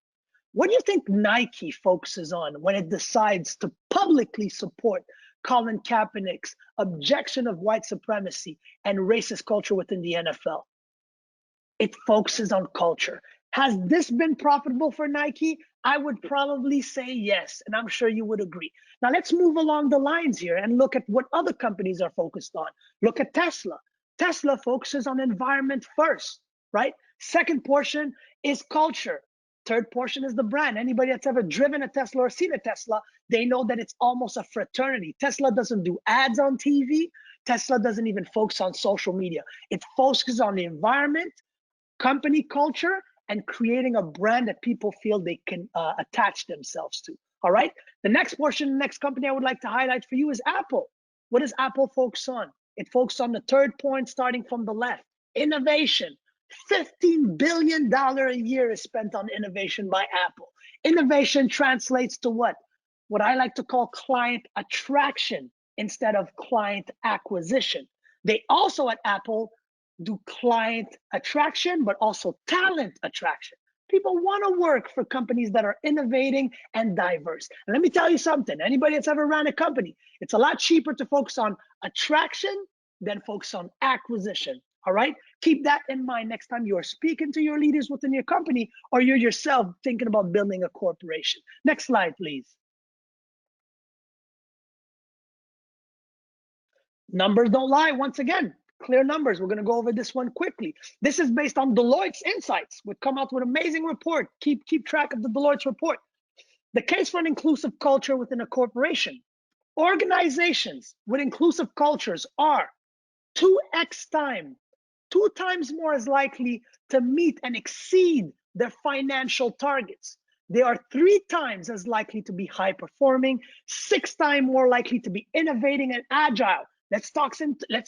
what do you think Nike focuses on when it decides to publicly support Colin Kaepernick's objection of white supremacy and racist culture within the NFL? It focuses on culture. Has this been profitable for Nike? I would probably say yes, and I'm sure you would agree. Now let's move along the lines here and look at what other companies are focused on. Look at Tesla. Tesla focuses on environment first, right? Second portion is culture. Third portion is the brand. Anybody that's ever driven a Tesla or seen a Tesla, they know that it's almost a fraternity. Tesla doesn't do ads on TV. Tesla doesn't even focus on social media. It focuses on the environment, company culture, and creating a brand that people feel they can attach themselves to. All right. The next portion, the next company I would like to highlight for you is Apple. What does Apple focus on? It focuses on the third point, starting from the left, innovation. $15 billion a year is spent on innovation by Apple. Innovation translates to what? What I like to call client attraction instead of client acquisition. They also at Apple do client attraction, but also talent attraction. People want to work for companies that are innovating and diverse. And let me tell you something, anybody that's ever ran a company, it's a lot cheaper to focus on attraction than focus on acquisition. All right, keep that in mind next time you are speaking to your leaders within your company or you're yourself thinking about building a corporation. Next slide, please. Numbers don't lie. Once again, clear numbers. We're going to go over this one quickly. This is based on Deloitte's insights. We come out with an amazing report. Keep track of the Deloitte's report. The case for an inclusive culture within a corporation. Organizations with inclusive cultures are 2x time. 2 times more is likely to meet and exceed their financial targets. They are 3 times as likely to be high performing, 6 times more likely to be innovating and agile. Let's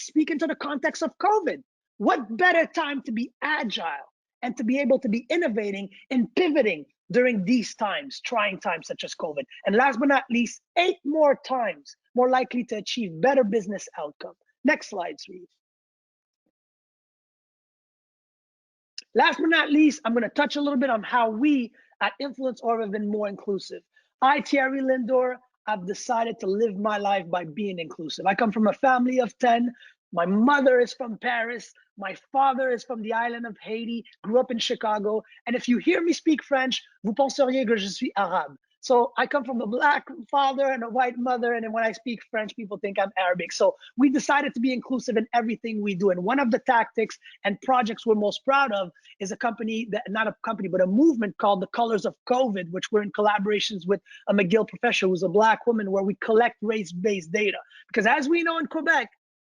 speak into the context of COVID. What better time to be agile and to be able to be innovating and pivoting during these times, trying times such as COVID? And last but not least, 8 more times more likely to achieve better business outcome. Next slide, please. Last but not least, I'm going to touch a little bit on how we at Influence Org have been more inclusive. I, Thierry Lindor, I've decided to live my life by being inclusive. I come from a family of 10. My mother is from Paris. My father is from the island of Haiti, grew up in Chicago. And if you hear me speak French, vous penseriez que je suis arabe. So I come from a black father and a white mother, and then when I speak French, people think I'm Arabic. So we decided to be inclusive in everything we do. And one of the tactics and projects we're most proud of is a company, not a company, but a movement called the Colors of COVID, which we're in collaborations with a McGill professor who's a black woman, where we collect race-based data. Because as we know in Quebec,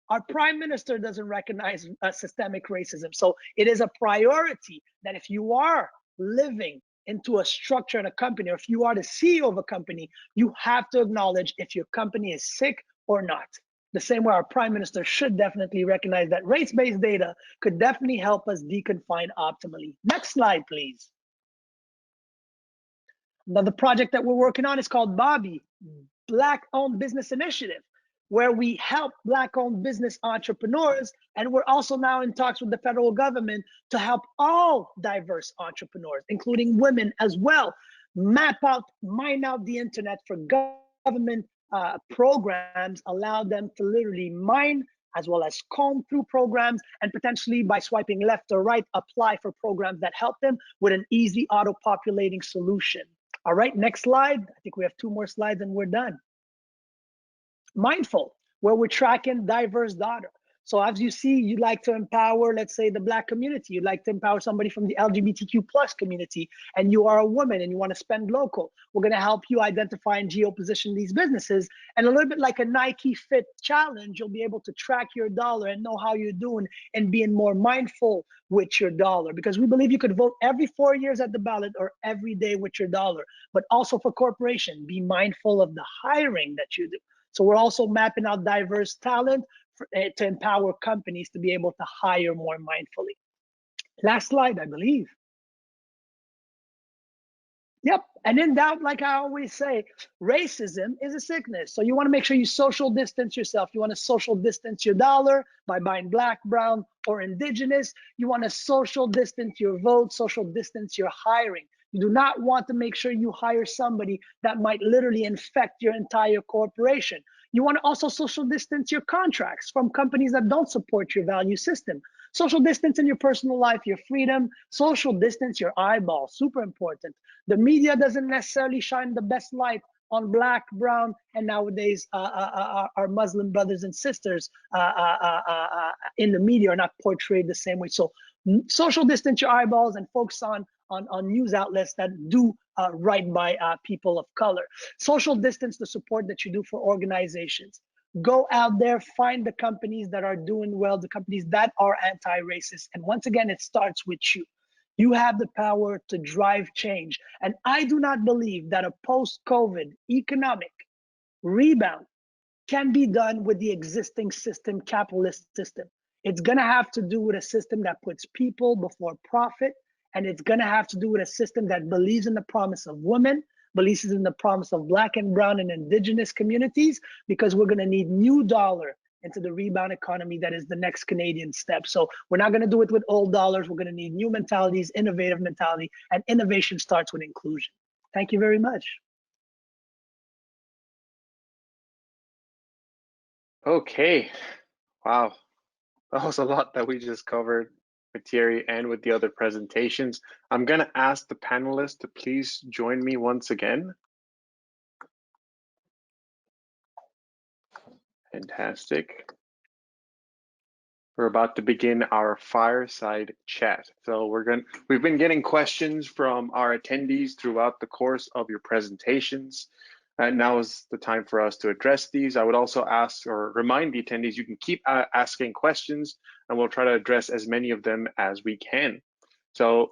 our prime minister doesn't recognize systemic racism. So it is a priority that if you are living into a structure in a company, or if you are the CEO of a company, you have to acknowledge if your company is sick or not. The same way our prime minister should definitely recognize that race-based data could definitely help us deconfine optimally. Next slide, please. Another project that we're working on is called Bobby, Black-Owned Business Initiative, where we help Black-owned business entrepreneurs. And we're also now in talks with the federal government to help all diverse entrepreneurs, including women as well, mine out the internet for government programs, allow them to literally mine as well as comb through programs, and potentially by swiping left or right, apply for programs that help them with an easy auto-populating solution. All right, next slide. I think we have 2 more slides and we're done. Mindful, where we're tracking diverse data. So as you see, you'd like to empower, let's say, the Black community. You'd like to empower somebody from the LGBTQ+ community, and you are a woman and you want to spend local. We're going to help you identify and geo-position these businesses. And a little bit like a Nike Fit challenge, you'll be able to track your dollar and know how you're doing and being more mindful with your dollar. Because we believe you could vote every 4 years at the ballot or every day with your dollar. But also for corporation, be mindful of the hiring that you do. So we're also mapping out diverse talent to empower companies to be able to hire more mindfully. Last slide, I believe. Yep, and in doubt, like I always say, racism is a sickness. So you want to make sure you social distance yourself. You want to social distance your dollar by buying Black, brown, or indigenous. You want to social distance your vote, social distance your hiring. You do not want to make sure you hire somebody that might literally infect your entire corporation. You want to also social distance your contracts from companies that don't support your value system. Social distance in your personal life, your freedom. Social distance your eyeballs, super important. The media doesn't necessarily shine the best light on Black, brown, and nowadays our Muslim brothers and sisters in the media are not portrayed the same way. So social distance your eyeballs and focus on news outlets that do right by people of color. Social distance the support that you do for organizations. Go out there, find the companies that are doing well, the companies that are anti-racist. And once again, it starts with you. You have the power to drive change. And I do not believe that a post-COVID economic rebound can be done with the existing system, capitalist system. It's gonna have to do with a system that puts people before profit, and it's gonna have to do with a system that believes in the promise of women, believes in the promise of Black and brown and indigenous communities, because we're gonna need new dollar into the rebound economy that is the next Canadian step. So we're not gonna do it with old dollars, we're gonna need new mentalities, innovative mentality, and innovation starts with inclusion. Thank you very much. Okay, wow, that was a lot that we just covered with Thierry and with the other presentations. I'm gonna ask the panelists to please join me once again. Fantastic. We're about to begin our fireside chat. So we've been getting questions from our attendees throughout the course of your presentations. And now is the time for us to address these. I would also ask or remind the attendees, you can keep asking questions and we'll try to address as many of them as we can. So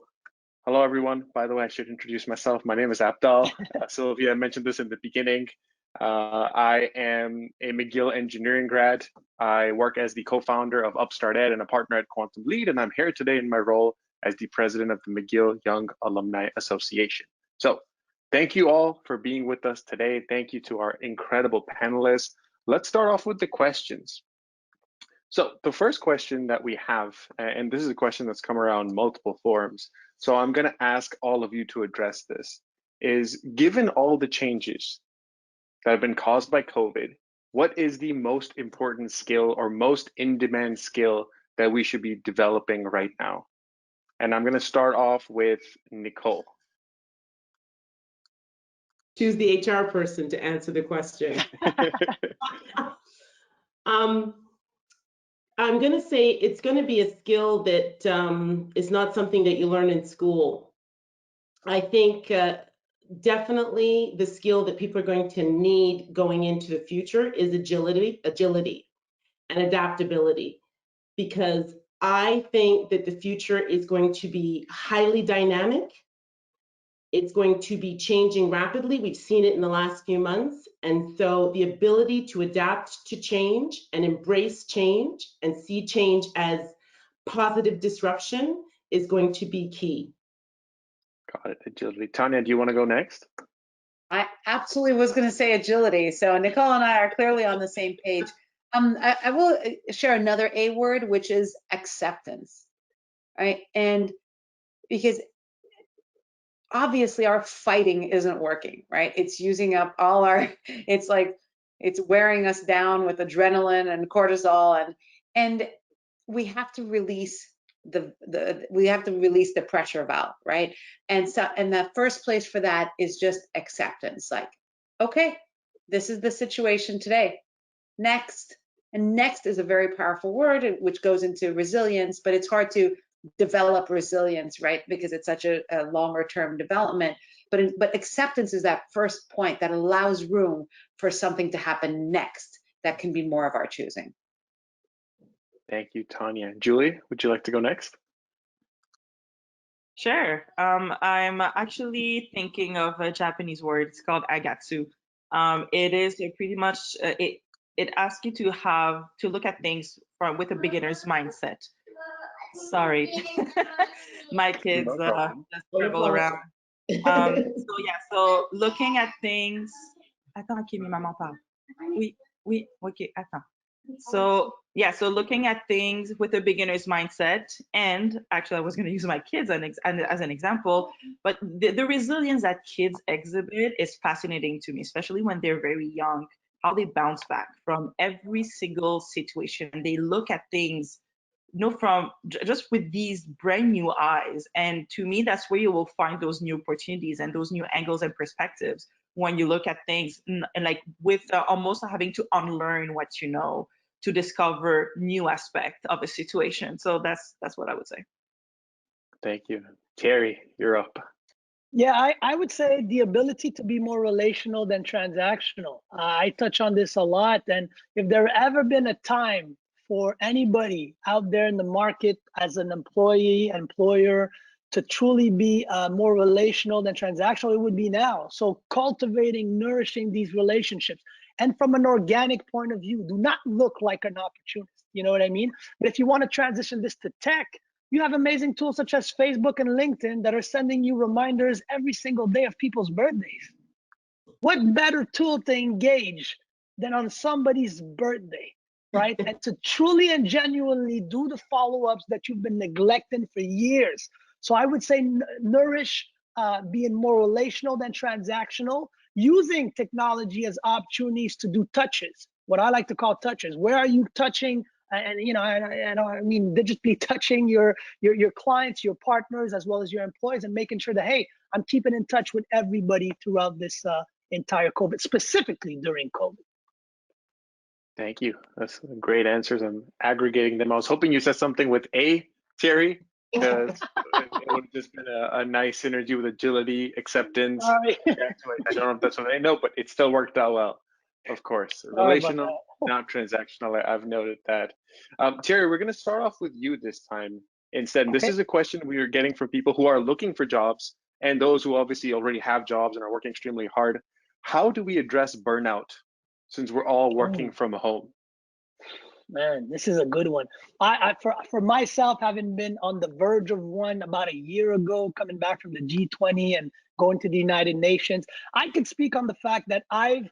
Hello, everyone. By the way, I should introduce myself. My name is Abdal. Sylvia mentioned this in the beginning. I am a McGill engineering grad. I work as the co-founder of Upstart Ed and a partner at Quantum Lead, and I'm here today in my role as the president of the McGill Young Alumni Association. So thank you all for being with us today. Thank you to our incredible panelists. Let's start off with the questions. So the first question that we have, and this is a question that's come around multiple forums, so I'm going to ask all of you to address this, is given all the changes that have been caused by COVID, what is the most important skill or most in-demand skill that we should be developing right now? And I'm going to start off with Nicole. Choose the HR person to answer the question. I'm going to say it's going to be a skill that is not something that you learn in school. I think definitely the skill that people are going to need going into the future is agility and adaptability, because I think that the future is going to be highly dynamic. It's going to be changing rapidly. We've seen it in the last few months. And so the ability to adapt to change and embrace change and see change as positive disruption is going to be key. Got it, agility. Tanya, do you want to go next? I absolutely was going to say agility. So Nicole and I are clearly on the same page. I will share another A word, which is acceptance, right? And because obviously our fighting isn't working, right? It's using up all our, it's like, it's wearing us down with adrenaline and cortisol, and we have to release the pressure valve, right? And so, and the first place for that is just acceptance. Like, okay, this is the situation today. Next. And next is a very powerful word, which goes into resilience, but it's hard to develop resilience, right? Because it's such a longer term development. But acceptance is that first point that allows room for something to happen next that can be more of our choosing. Thank you, Tanya. Julie, would you like to go next? Sure. I'm actually thinking of a Japanese word. It's called agatsu. It is pretty much it asks you to look at things with a beginner's mindset. Sorry, my kids just travel around. So looking at things. Attends, ok, mais maman parle. Oui, ok, attends. So looking at things with a beginner's mindset, and actually I was going to use my kids as an example, but the resilience that kids exhibit is fascinating to me, especially when they're very young, how they bounce back from every single situation. They look at things, from just with these brand new eyes. And to me, that's where you will find those new opportunities and those new angles and perspectives when you look at things and like with almost having to unlearn what you know to discover new aspect of a situation. So that's what I would say. Thank you. Terry, you're up. Yeah, I would say the ability to be more relational than transactional. I touch on this a lot. And if there ever been a time for anybody out there in the market as an employee, employer, to truly be more relational than transactional, it would be now. So cultivating, nourishing these relationships. And from an organic point of view, do not look like an opportunist. You know what I mean? But if you want to transition this to tech, you have amazing tools such as Facebook and LinkedIn that are sending you reminders every single day of people's birthdays. What better tool to engage than on somebody's birthday, right? And to truly and genuinely do the follow-ups that you've been neglecting for years. So I would say nourish being more relational than transactional, using technology as opportunities to do touches, what I like to call touches. Where are you touching? And I mean digitally touching your clients, your partners, as well as your employees, and making sure that, hey, I'm keeping in touch with everybody throughout this entire COVID, specifically during COVID. Thank you. That's great answers. I'm aggregating them. I was hoping you said something with A, Terry, because it would have just been a nice synergy with agility, acceptance. Sorry. I don't know if that's what I know, but it still worked out well. Of course, relational, not transactional. I've noted that. Terry, we're going to start off with you this time. Instead, this is a question we are getting from people who are looking for jobs and those who obviously already have jobs and are working extremely hard. How do we address burnout since we're all working from home? Man, this is a good one. For myself, having been on the verge of one about a year ago, coming back from the G20 and going to the United Nations, I can speak on the fact that I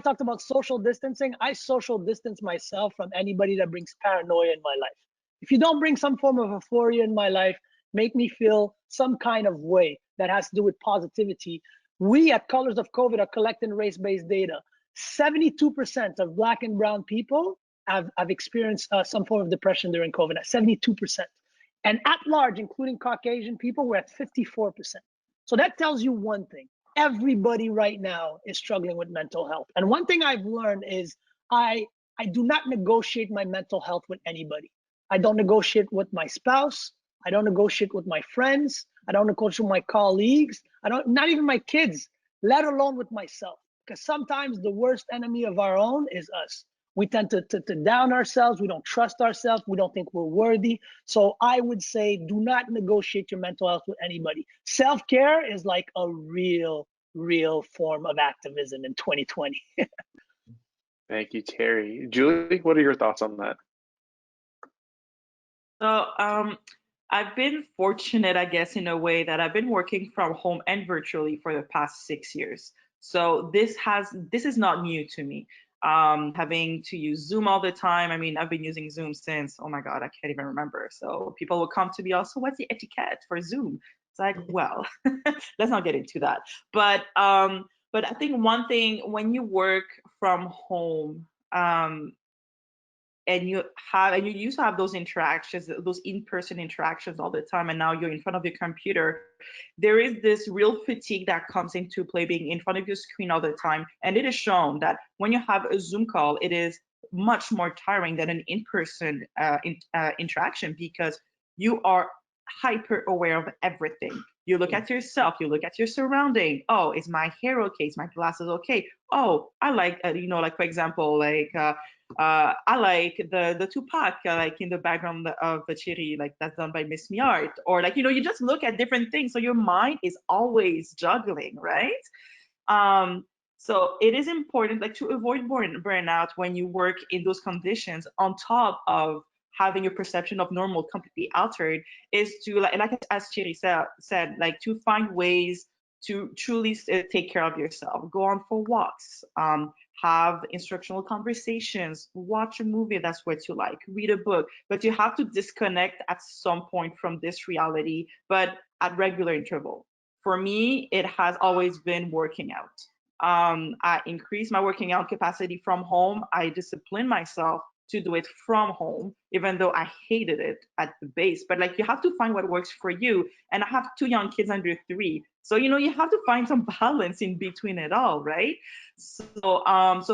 talked about social distancing. I social distance myself from anybody that brings paranoia in my life. If you don't bring some form of euphoria in my life, make me feel some kind of way that has to do with positivity. We at Colors of COVID are collecting race-based data. 72% of Black and brown people have experienced some form of depression during COVID, at 72%. And at large, including Caucasian people, we're at 54%. So that tells you one thing. Everybody right now is struggling with mental health. And one thing I've learned is I do not negotiate my mental health with anybody. I don't negotiate with my spouse. I don't negotiate with my friends. I don't negotiate with my colleagues. Not even my kids, let alone with myself. Because sometimes the worst enemy of our own is us. We tend to down ourselves. We don't trust ourselves. We don't think we're worthy. So I would say, do not negotiate your mental health with anybody. Self-care is like a real form of activism in 2020. Thank you, Terry. Julie, what are your thoughts on that? So I've been fortunate, I guess, in a way that I've been working from home and virtually for the past 6 years. So this is not new to me. Having to use Zoom all the time. I mean, I've been using Zoom since, oh my God, I can't even remember. So people will come to me also, what's the etiquette for Zoom? It's like, well, let's not get into that. But I think one thing, when you work from home, and you used to have those interactions, those in-person interactions all the time, and now you're in front of your computer, there is this real fatigue that comes into play being in front of your screen all the time. And it is shown that when you have a Zoom call, it is much more tiring than an in-person interaction, because you are hyper aware of everything. You look at yourself, you look at your surrounding. Oh, is my hair okay? Is my glasses okay? Oh, I like, like, for example, like, I like the Tupac, like in the background of the Chiri, like that's done by Miss Miart, or like, you just look at different things. So your mind is always juggling, right? So it is important, like, to avoid burnout when you work in those conditions, on top of having your perception of normal completely altered, is to, like as Chiri said, like, to find ways to truly take care of yourself. Go on for walks, have instructional conversations, watch a movie if that's what you like, read a book. But you have to disconnect at some point from this reality, but at regular interval. For me, it has always been working out. I increased my working out capacity from home. I disciplined myself to do it from home, even though I hated it at the base. But like, you have to find what works for you. And I have 2 young kids under 3. So, you have to find some balance in between it all, right? So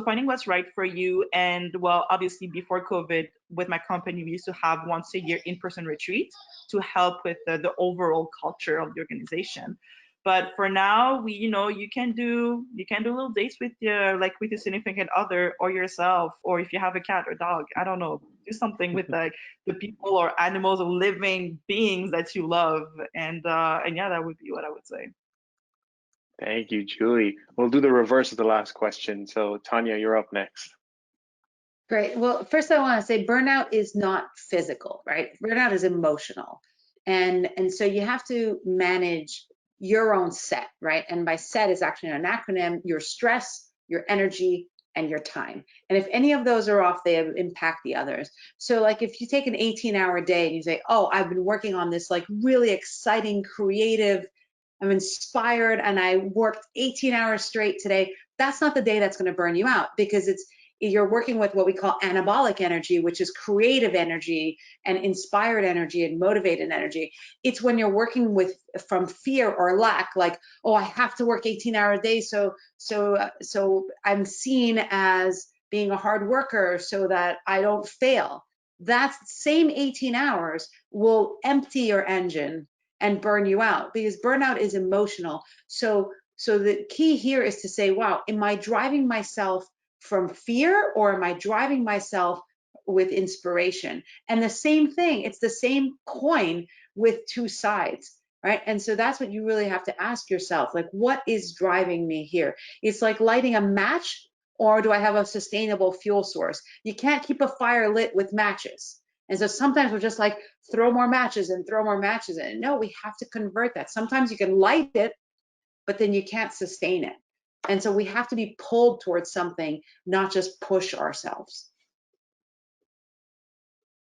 finding what's right for you. And well, obviously before COVID, with my company, we used to have once a year in-person retreat to help with the overall culture of the organization. But for now, you can do little dates with your significant other or yourself, or if you have a cat or dog, I don't know, do something with like the people or animals or living beings that you love. And yeah, that would be what I would say. Thank you, Julie. We'll do the reverse of the last question. So Tanya, you're up next. Great. Well, first I want to say burnout is not physical, right? Burnout is emotional. And so you have to manage your own set, right? And by set is actually an acronym: your stress, your energy, and your time. And if any of those are off, they impact the others. So like, if you take an 18-hour day and you say, oh, I've been working on this like really exciting, creative, I'm inspired, and I worked 18 hours straight today, that's not the day that's going to burn you out, because you're working with what we call anabolic energy, which is creative energy and inspired energy and motivated energy. It's when you're working from fear or lack, like, oh, I have to work 18-hour days, so I'm seen as being a hard worker so that I don't fail. That same 18 hours will empty your engine and burn you out, because burnout is emotional. So the key here is to say, wow, am I driving myself from fear, or am I driving myself with inspiration. And the same thing, it's the same coin with two sides, right? And so that's what you really have to ask yourself, like, what is driving me here? It's like lighting a match, or do I have a sustainable fuel source? You can't keep a fire lit with matches. And so sometimes we're just like, throw more matches and throw more matches in. No, we have to convert that. Sometimes you can light it, but then you can't sustain it. And so we have to be pulled towards something, not just push ourselves.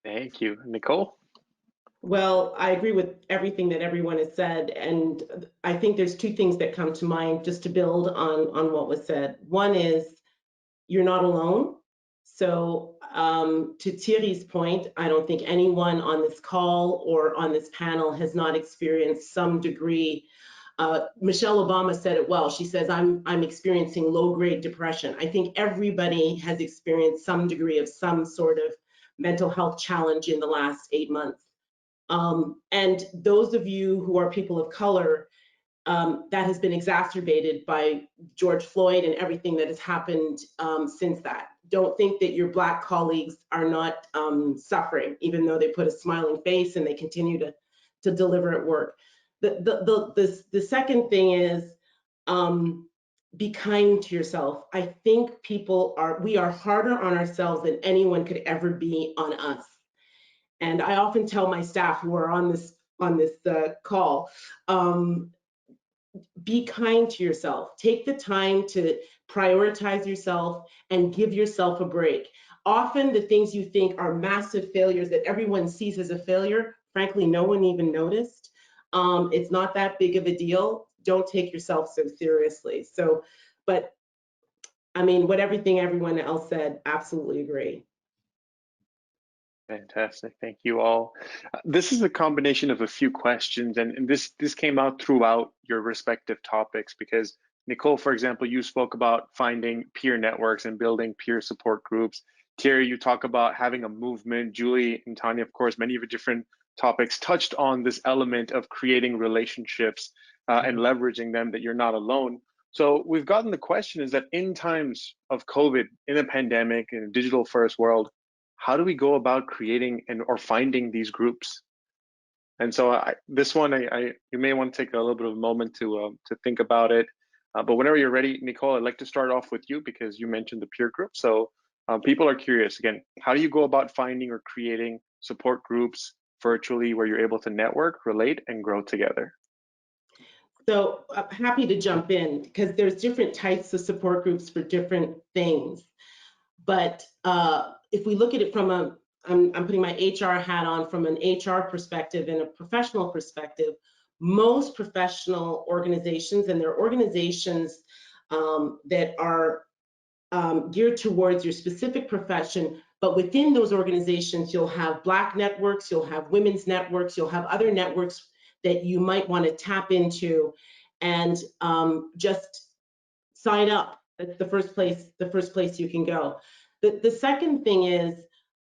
Thank you. Nicole? Well, I agree with everything that everyone has said, and I think there's two things that come to mind just to build on what was said. One is you're not alone. So to Thierry's point, I don't think anyone on this call or on this panel has not experienced some degree. Michelle Obama said it well. She says, I'm experiencing low-grade depression. I think everybody has experienced some degree of some sort of mental health challenge in the last 8 months. And those of you who are people of color, that has been exacerbated by George Floyd and everything that has happened since that. Don't think that your Black colleagues are not suffering, even though they put a smiling face and they continue to deliver at work. The second thing is be kind to yourself. I think we are harder on ourselves than anyone could ever be on us. And I often tell my staff who are on this call, be kind to yourself. Take the time to prioritize yourself and give yourself a break. Often the things you think are massive failures that everyone sees as a failure, frankly, no one even noticed. It's not that big of a deal. Don't take yourself so seriously. So, but I mean, everything everyone else said, absolutely agree. Fantastic. Thank you all. This is a combination of a few questions, and this came out throughout your respective topics because Nicole, for example, you spoke about finding peer networks and building peer support groups. Thierry, you talk about having a movement. Julie and Tanya, of course, many of the different topics touched on this element of creating relationships and leveraging them, that you're not alone. So we've gotten the question is that in times of COVID, in a pandemic, in a digital first world, how do we go about creating or finding these groups? And so this one, you may want to take a little bit of a moment to think about it. But whenever you're ready, Nicole, I'd like to start off with you because you mentioned the peer group. So people are curious, again, how do you go about finding or creating support groups virtually where you're able to network, relate, and grow together? So I'm happy to jump in because there's different types of support groups for different things. But if we look at it from I'm putting my HR hat on from an HR perspective and a professional perspective, most professional organizations, and they're organizations that are geared towards your specific profession, but within those organizations, you'll have Black networks, you'll have women's networks, you'll have other networks that you might want to tap into and just sign up. That's the first place you can go. The second thing is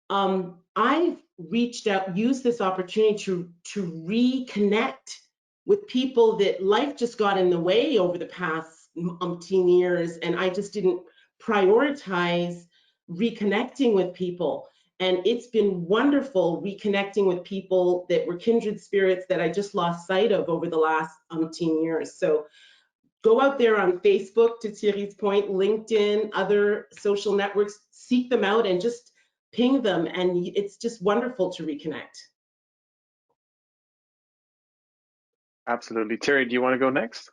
I've reached out, used this opportunity to reconnect with people that life just got in the way over the past umpteen years, and I just didn't prioritize reconnecting with people. And it's been wonderful reconnecting with people that were kindred spirits that I just lost sight of over the last umpteen years. So go out there on Facebook, to Thierry's point, LinkedIn, other social networks, seek them out and just ping them. And it's just wonderful to reconnect. Absolutely. Thierry, do you want to go next?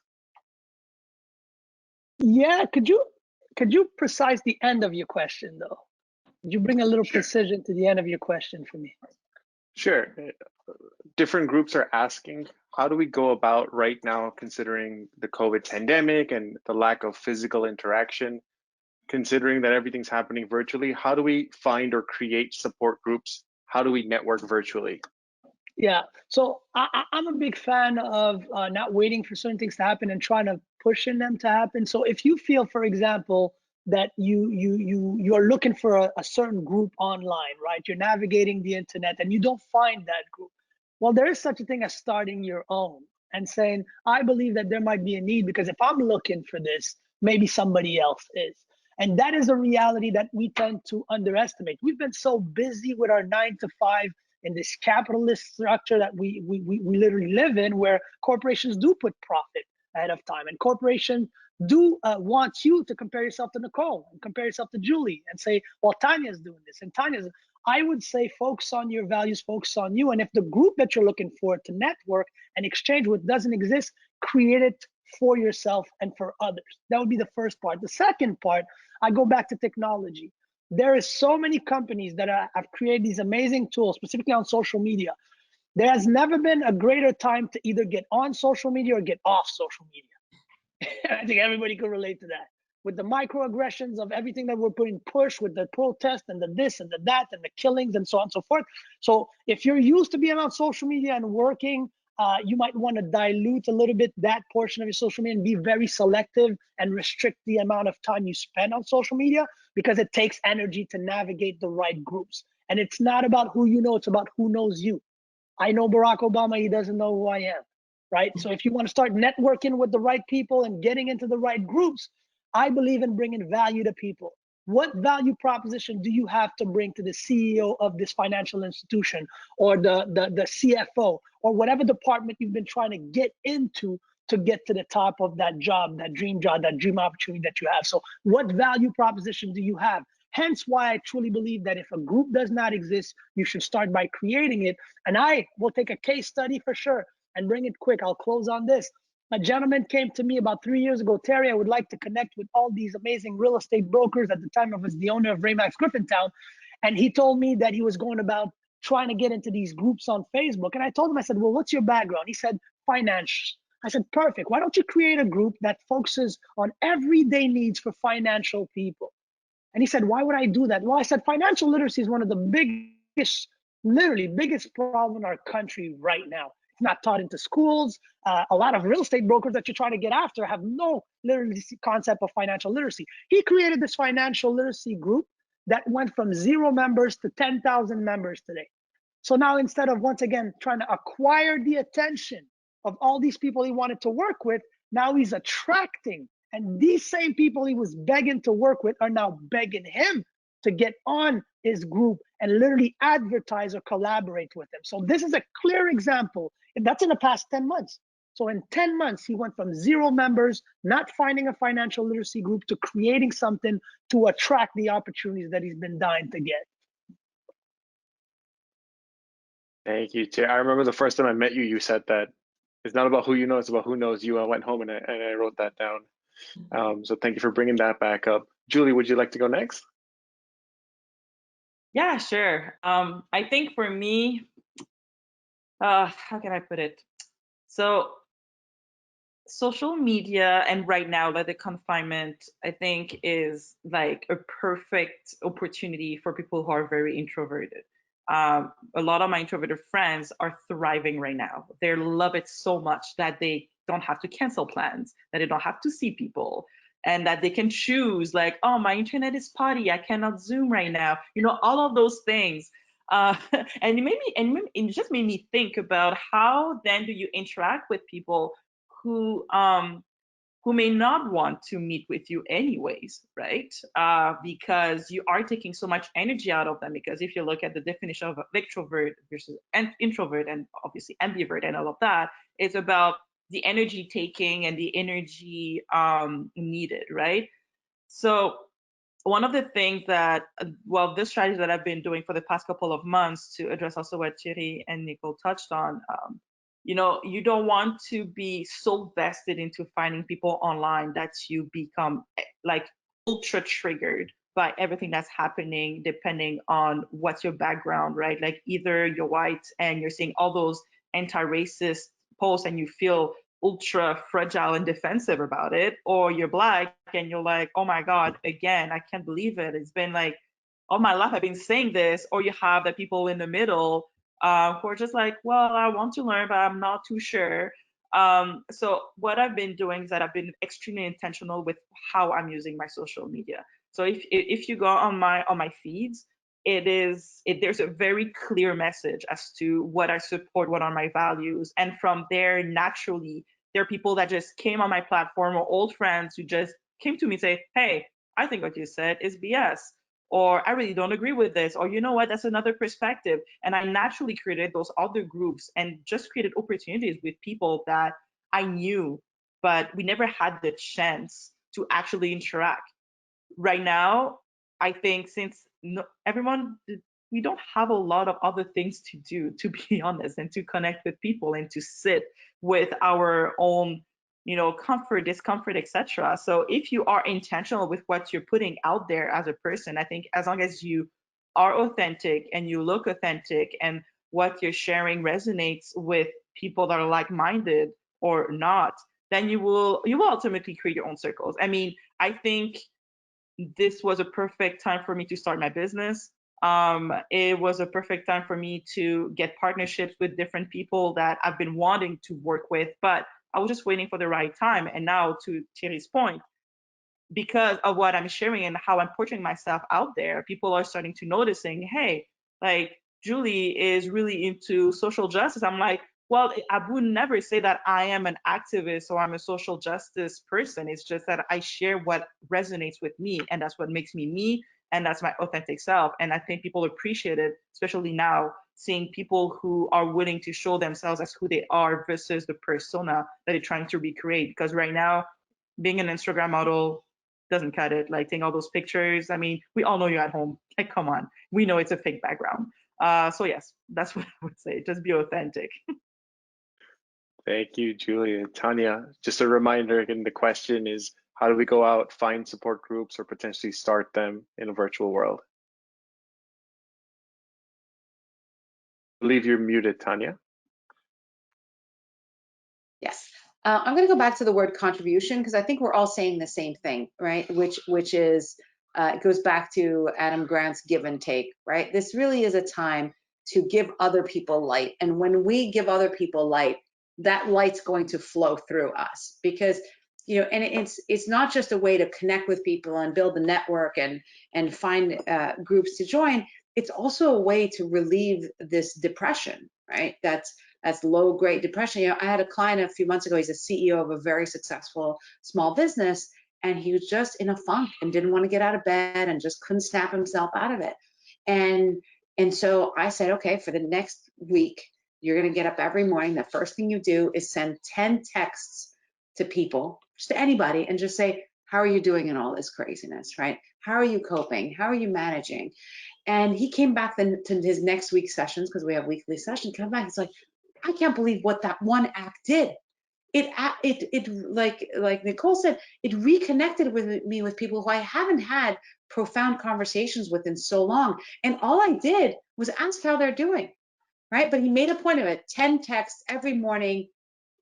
Yeah, could you precise the end of your question though? Could you bring a little precision to the end of your question for me? Sure. Different groups are asking, how do we go about right now, considering the COVID pandemic and the lack of physical interaction, considering that everything's happening virtually, how do we find or create support groups? How do we network virtually? Yeah, so I'm a big fan of not waiting for certain things to happen and trying to pushing them to happen. So if you feel, for example, that you're looking for a certain group online, right? You're navigating the internet and you don't find that group. Well, there is such a thing as starting your own and saying, I believe that there might be a need because if I'm looking for this, maybe somebody else is. And that is a reality that we tend to underestimate. We've been so busy with our 9 to 5 in this capitalist structure that we literally live in, where corporations do put profit ahead of time. And corporations do want you to compare yourself to Nicole and compare yourself to Julie and say, well, Tanya's doing this and Tanya's. I would say focus on your values, focus on you. And if the group that you're looking for to network and exchange with doesn't exist, create it for yourself and for others. That would be the first part. The second part, I go back to technology. There is so many companies that have created these amazing tools, specifically on social media. There has never been a greater time to either get on social media or get off social media. I think everybody could relate to that. With the microaggressions of everything that we're putting push, with the protest and the this and the that and the killings and so on and so forth. So if you're used to being on social media and working, you might want to dilute a little bit that portion of your social media and be very selective and restrict the amount of time you spend on social media, because it takes energy to navigate the right groups. And it's not about who you know, it's about who knows you. I know Barack Obama, he doesn't know who I am, right? So if you want to start networking with the right people and getting into the right groups, I believe in bringing value to people. What value proposition do you have to bring to the CEO of this financial institution, or the CFO, or whatever department you've been trying to get into to get to the top of that job, that dream opportunity that you have? So what value proposition do you have? Hence why I truly believe that if a group does not exist, you should start by creating it. And I will take a case study for sure and bring it quick. I'll close on this. A gentleman came to me about 3 years ago, Terry, I would like to connect with all these amazing real estate brokers. At the time, I was the owner of Remax Griffintown. And he told me that he was going about trying to get into these groups on Facebook. And I told him, I said, well, what's your background? He said, finance. I said, perfect. Why don't you create a group that focuses on everyday needs for financial people? And he said, why would I do that? Well, I said, financial literacy is one of the biggest, literally biggest problem in our country right now. It's not taught into schools. A lot of real estate brokers that you're trying to get after have no literally concept of financial literacy. He created this financial literacy group that went from 0 members to 10,000 members today. So now, instead of once again trying to acquire the attention of all these people he wanted to work with, now he's attracting. And these same people he was begging to work with are now begging him to get on his group and literally advertise or collaborate with him. So this is a clear example, and that's in the past 10 months. So in 10 months, he went from 0 members, not finding a financial literacy group, to creating something to attract the opportunities that he's been dying to get. Thank you, Terry. I remember the first time I met you, you said that it's not about who you know, it's about who knows you. I went home and I wrote that down. So thank you for bringing that back up. Julie, would you like to go next? Yeah, sure. I think for me, how can I put it? So social media, and right now, like the confinement, I think is like a perfect opportunity for people who are very introverted. A lot of my introverted friends are thriving right now. They love it so much that they don't have to cancel plans, that they don't have to see people, and that they can choose, like, oh, my internet is spotty, I cannot Zoom right now. You know, all of those things. And it just made me think about how then do you interact with people who may not want to meet with you anyways, right? Because you are taking so much energy out of them. Because if you look at the definition of extrovert versus introvert, and obviously ambivert and all of that, it's about the energy taking and the energy needed, right? So one of the things that, well, this strategy that I've been doing for the past couple of months to address also what Thierry and Nicole touched on, you know, you don't want to be so vested into finding people online that you become like ultra triggered by everything that's happening, depending on what's your background, right? Like either you're white and you're seeing all those anti-racist posts and you feel ultra fragile and defensive about it, or you're black and you're like, oh my God, again, I can't believe it. It's been like all my life I've been saying this. Or you have the people in the middle who are just like, well, I want to learn, but I'm not too sure. So what I've been doing is that I've been extremely intentional with how I'm using my social media. So if you go on my feeds, there's a very clear message as to what I support, what are my values, and from there, naturally, there are people that just came on my platform, or old friends who just came to me and say, hey, I think what you said is BS, or I really don't agree with this, or you know what, that's another perspective. And I naturally created those other groups and just created opportunities with people that I knew, but we never had the chance to actually interact. Right now, I think since everyone, we don't have a lot of other things to do, to be honest, and to connect with people and to sit with our own, comfort, discomfort, etc. So if you are intentional with what you're putting out there as a person, I think as long as you are authentic and you look authentic and what you're sharing resonates with people that are like-minded or not, then you will ultimately create your own circles. I mean, I think this was a perfect time for me to start my business. It was a perfect time for me to get partnerships with different people that I've been wanting to work with, but I was just waiting for the right time. And now, to Thierry's point, because of what I'm sharing and how I'm portraying myself out there, people are starting to noticing, hey, like Julie is really into social justice. I'm like, well, I would never say that I am an activist or I'm a social justice person. It's just that I share what resonates with me, and that's what makes me me, and that's my authentic self. And I think people appreciate it, especially now, seeing people who are willing to show themselves as who they are versus the persona that they're trying to recreate. Because right now, being an Instagram model doesn't cut it. Like, taking all those pictures, I mean, we all know you're at home. Like, come on, we know it's a fake background. So yes, that's what I would say. Just be authentic. Thank you, Julia. Tanya, just a reminder again, the question is, how do we go out, find support groups, or potentially start them in a virtual world? I believe you're muted, Tanya. Yes. I'm going to go back to the word contribution, because I think we're all saying the same thing, right? Which is, it goes back to Adam Grant's give and take, right? This really is a time to give other people light. And when we give other people light, that light's going to flow through us, because, and it's not just a way to connect with people and build a network and find groups to join. It's also a way to relieve this depression, right? That's low grade depression. I had a client a few months ago. He's a CEO of a very successful small business, and he was just in a funk and didn't want to get out of bed and just couldn't snap himself out of it. And so I said, okay, for the next week, you're going to get up every morning. The first thing you do is send 10 texts to people, just to anybody, and just say, how are you doing in all this craziness, right? How are you coping? How are you managing? And he came back then to his next week's sessions, because we have weekly sessions. Come back, it's like, I can't believe what that one act did. It like Nicole said, it reconnected with me with people who I haven't had profound conversations with in so long. And all I did was ask how they're doing, right? But he made a point of it, 10 texts every morning,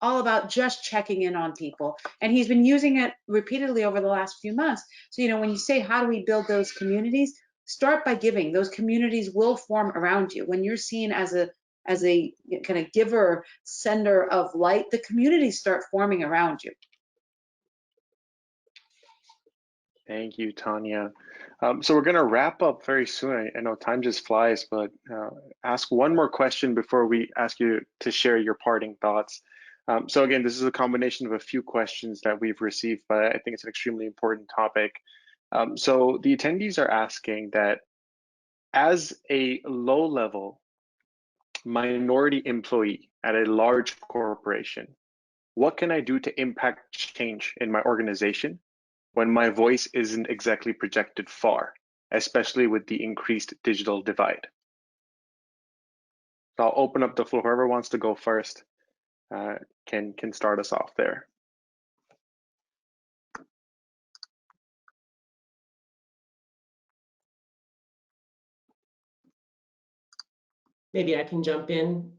all about just checking in on people. And he's been using it repeatedly over the last few months. So, when you say, how do we build those communities? Start by giving. Those communities will form around you. When you're seen as a kind of giver, sender of light, the communities start forming around you. Thank you, Tanya. So we're going to wrap up very soon. I know time just flies, but ask one more question before we ask you to share your parting thoughts. So again, this is a combination of a few questions that we've received, but I think it's an extremely important topic. So the attendees are asking that, as a low-level minority employee at a large corporation, what can I do to impact change in my organization when my voice isn't exactly projected far, especially with the increased digital divide? So I'll open up the floor. Whoever wants to go first can start us off there. Maybe I can jump in.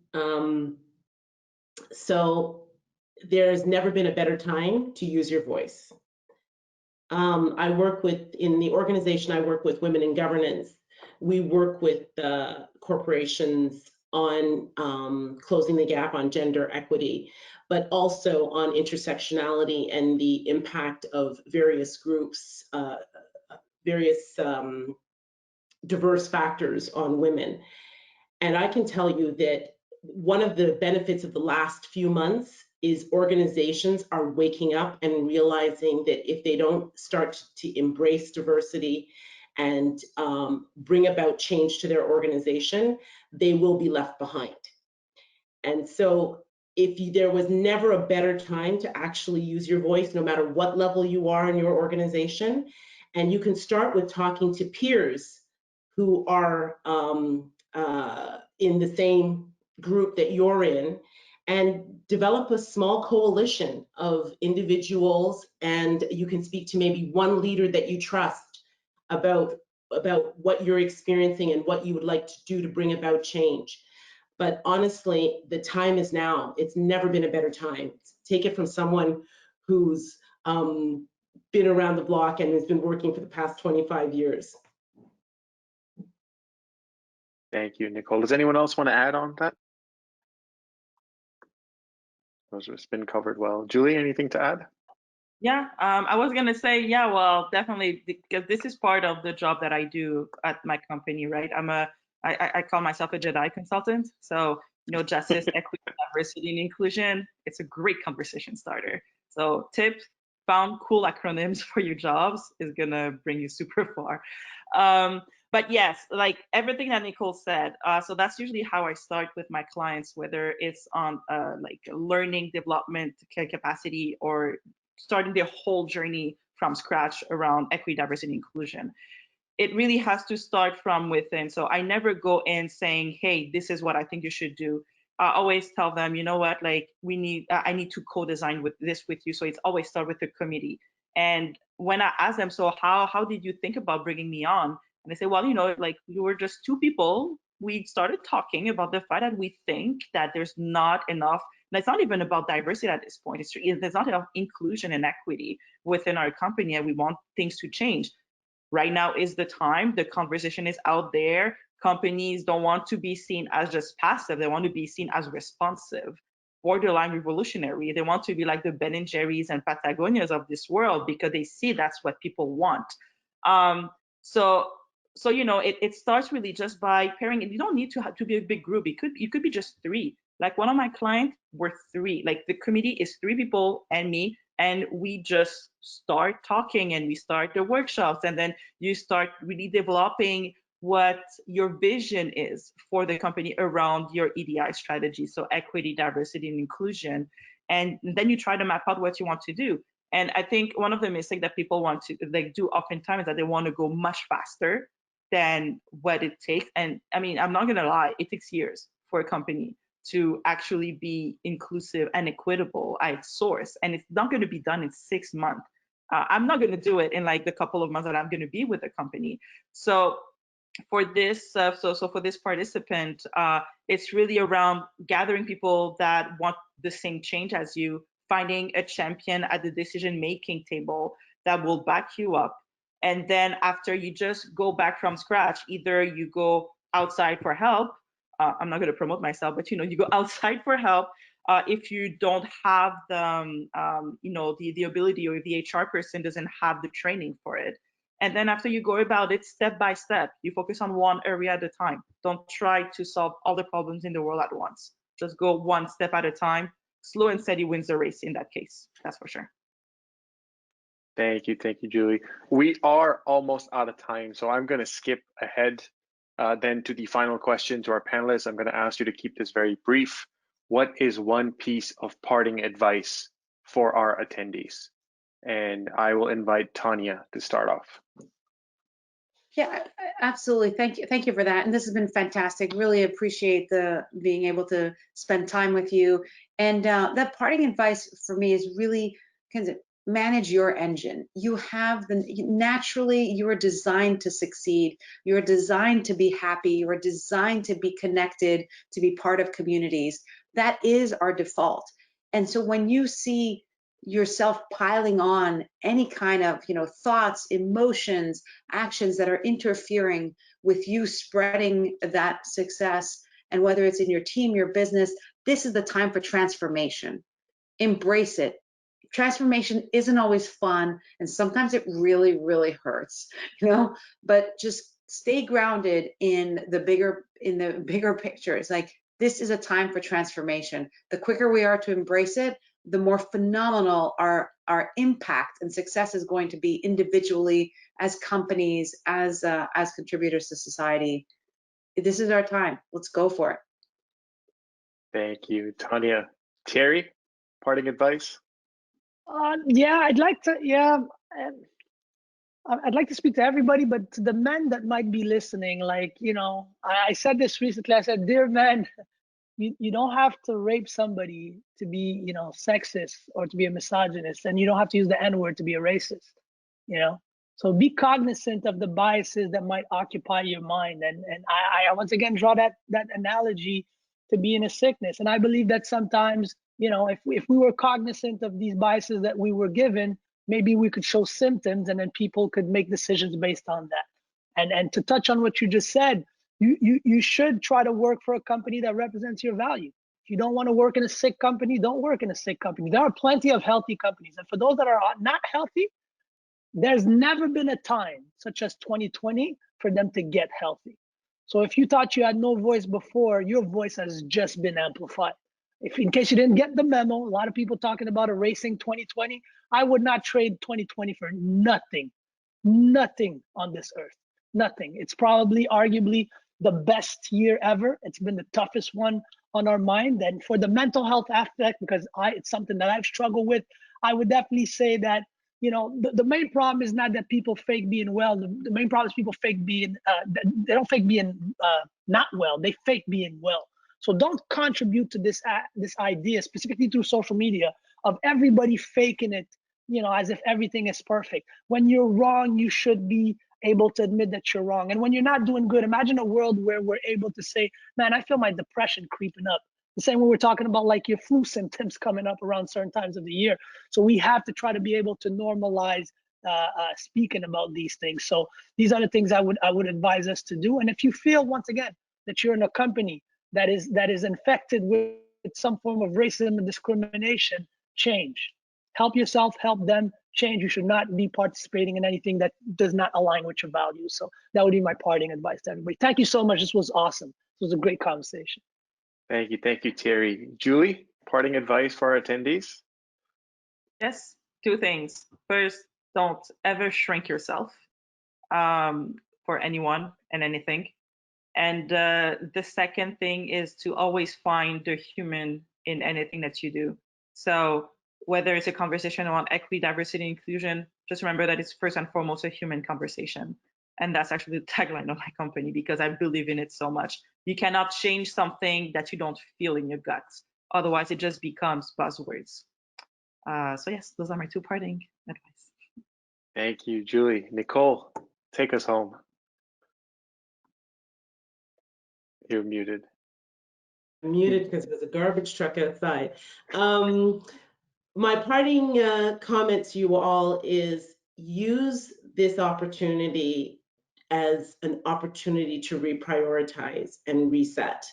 So there's never been a better time to use your voice. I work in the organization, I work with Women in Governance. We work with corporations on closing the gap on gender equity, but also on intersectionality and the impact of various groups, various diverse factors on women. And I can tell you that one of the benefits of the last few months is organizations are waking up and realizing that if they don't start to embrace diversity and bring about change to their organization, they will be left behind. And so there was never a better time to actually use your voice, no matter what level you are in your organization. And you can start with talking to peers who are in the same group that you're in, and develop a small coalition of individuals, and you can speak to maybe one leader that you trust about what you're experiencing and what you would like to do to bring about change. But honestly, the time is now. It's never been a better time. Take it from someone who's been around the block and has been working for the past 25 years. Thank you, Nicole. Does anyone else want to add on that? Those have been covered well. Julie, anything to add? Yeah, I was gonna say, yeah, well, definitely, because this is part of the job that I do at my company, right? I call myself a Jedi consultant. So, justice, equity, diversity, and inclusion, it's a great conversation starter. So tips, found cool acronyms for your jobs is gonna bring you super far. But yes, like everything that Nicole said, so that's usually how I start with my clients, whether it's on like learning development capacity or starting their whole journey from scratch around equity, diversity, and inclusion. It really has to start from within. So I never go in saying, hey, this is what I think you should do. I always tell them, you know what, like I need to co-design with you. So it's always start with the committee. And when I ask them, so how did you think about bringing me on? And they say, well, like we were just two people. We started talking about the fact that we think that there's not enough. And it's not even about diversity at this point. There's not enough inclusion and equity within our company, and we want things to change. Right now is the time. The conversation is out there. Companies don't want to be seen as just passive. They want to be seen as responsive, borderline revolutionary. They want to be like the Ben and Jerry's and Patagonias of this world because they see that's what people want. So it starts really just by pairing. And you don't need to be a big group. You could be just three. Like one of my clients were three. Like the committee is three people and me, and we just start talking and we start the workshops, and then you start really developing what your vision is for the company around your EDI strategy, so equity, diversity, and inclusion, and then you try to map out what you want to do. And I think one of the mistakes that people want to do oftentimes is that they want to go much faster than what it takes. And I mean, I'm not gonna lie, it takes years for a company to actually be inclusive and equitable at its source, and it's not going to be done in 6 months. I'm not going to do it in like the couple of months that I'm going to be with the company. So for this, for this participant, it's really around gathering people that want the same change as you, finding a champion at the decision-making table that will back you up, and then after you just go back from scratch, either you go outside for help. I'm not going to promote myself, but you go outside for help if you don't have the the ability, or if the HR person doesn't have the training for it. And then after you go about it step by step, you focus on one area at a time. Don't try to solve all the problems in the world at once. Just go one step at a time. Slow and steady wins the race in that case. That's for sure. Thank you, Julie. We are almost out of time, so I'm going to skip ahead then to the final question to our panelists. I'm going to ask you to keep this very brief. What is one piece of parting advice for our attendees? And I will invite Tanya to start off. Yeah, absolutely. Thank you for that. And this has been fantastic. Really appreciate the being able to spend time with you. And that parting advice for me is really kind of manage your engine. You have naturally, you are designed to succeed. You're designed to be happy. You are designed to be connected, to be part of communities. That is our default. And so when you see yourself piling on any kind of thoughts, emotions, actions that are interfering with you spreading that success, and whether it's in your team, your business, this is the time for transformation. Embrace it. Transformation isn't always fun, and sometimes it really, really hurts, but just stay grounded in the bigger picture. It's like, this is a time for transformation. The quicker we are to embrace it, the more phenomenal our impact and success is going to be individually, as companies, as contributors to society. This is our time. Let's go for it. Thank you, Tanya. Terry, parting advice? Yeah, I'd like to. Yeah, I'd like to speak to everybody, but to the men that might be listening, like, you know, I said this recently. I said, dear men, you don't have to rape somebody to be, you know, sexist or to be a misogynist, and you don't have to use the N-word to be a racist, you know. So be cognizant of the biases that might occupy your mind. And I once again draw that analogy to being a sickness. And I believe that sometimes, you know, if we were cognizant of these biases that we were given, maybe we could show symptoms and then people could make decisions based on that. And to touch on what you just said, you should try to work for a company that represents your value. If you don't want to work in a sick company, don't work in a sick company. There are plenty of healthy companies. And for those that are not healthy, there's never been a time, such as 2020, for them to get healthy. So if you thought you had no voice before, your voice has just been amplified. If, in case you didn't get the memo, a lot of people talking about erasing 2020. I would not trade 2020 for nothing on this earth, nothing. It's probably arguably the best year ever. It's been the toughest one on our mind. And for the mental health aspect, because it's something that I've struggled with, I would definitely say that, you know, the main problem is not that people fake being well. The main problem is people fake being, they don't fake being not well, they fake being well. So don't contribute to this idea, specifically through social media, of everybody faking it, you know, as if everything is perfect. When you're wrong, you should be able to admit that you're wrong. And when you're not doing good, imagine a world where we're able to say, man, I feel my depression creeping up. The same way we're talking about like your flu symptoms coming up around certain times of the year. So we have to try to be able to normalize speaking about these things. So these are the things I would advise us to do. And if you feel, once again, that you're in a company that is infected with some form of racism and discrimination, change. Help yourself, help them, change. You should not be participating in anything that does not align with your values. So that would be my parting advice to everybody. Thank you so much. This was awesome. This was a great conversation. Thank you, Terry. Julie, parting advice for our attendees? Yes, two things. First, don't ever shrink yourself for anyone and anything. And the second thing is to always find the human in anything that you do. So whether it's a conversation around equity, diversity, and inclusion, just remember that it's first and foremost a human conversation. And that's actually the tagline of my company, because I believe in it so much. You cannot change something that you don't feel in your guts. Otherwise, it just becomes buzzwords. So yes, those are my two parting advice. Thank you, Julie. Nicole, take us home. You're muted. I'm muted because there's a garbage truck outside. My parting comment to you all is use this opportunity as an opportunity to reprioritize and reset.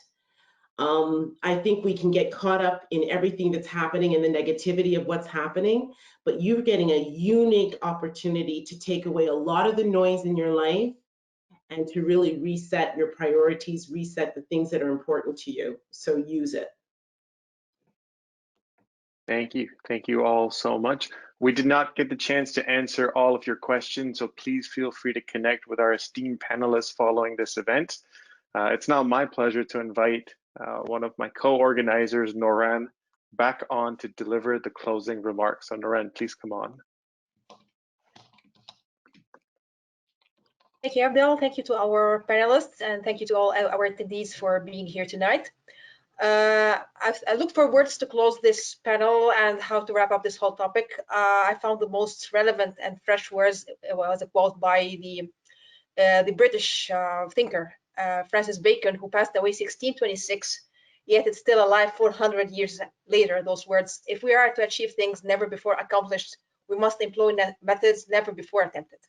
I think we can get caught up in everything that's happening and the negativity of what's happening, but you're getting a unique opportunity to take away a lot of the noise in your life and to really reset your priorities, reset the things that are important to you. So use it. Thank you. Thank you all so much. We did not get the chance to answer all of your questions, so please feel free to connect with our esteemed panelists following this event. It's now my pleasure to invite one of my co-organizers, Noran, back on to deliver the closing remarks. So Noran, please come on. Thank you, Abdel. Thank you to our panelists, and thank you to all our attendees for being here tonight. I look forward to close this panel and how to wrap up this whole topic. I found the most relevant and fresh words was a quote by the British thinker Francis Bacon, who passed away 1626, yet it's still alive 400 years later. Those words: if we are to achieve things never before accomplished, we must employ methods never before attempted.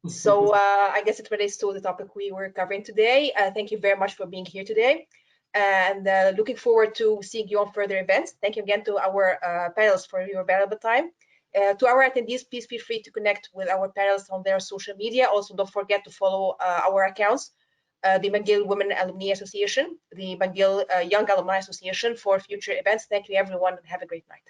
So I guess it relates to the topic we were covering today. Thank you very much for being here today, and looking forward to seeing you on further events. Thank you again to our panelists for your valuable time. To our attendees, please feel free to connect with our panelists on their social media. Also, don't forget to follow our accounts, the McGill Women Alumni Association, the McGill Young Alumni Association, for future events. Thank you, everyone, and have a great night.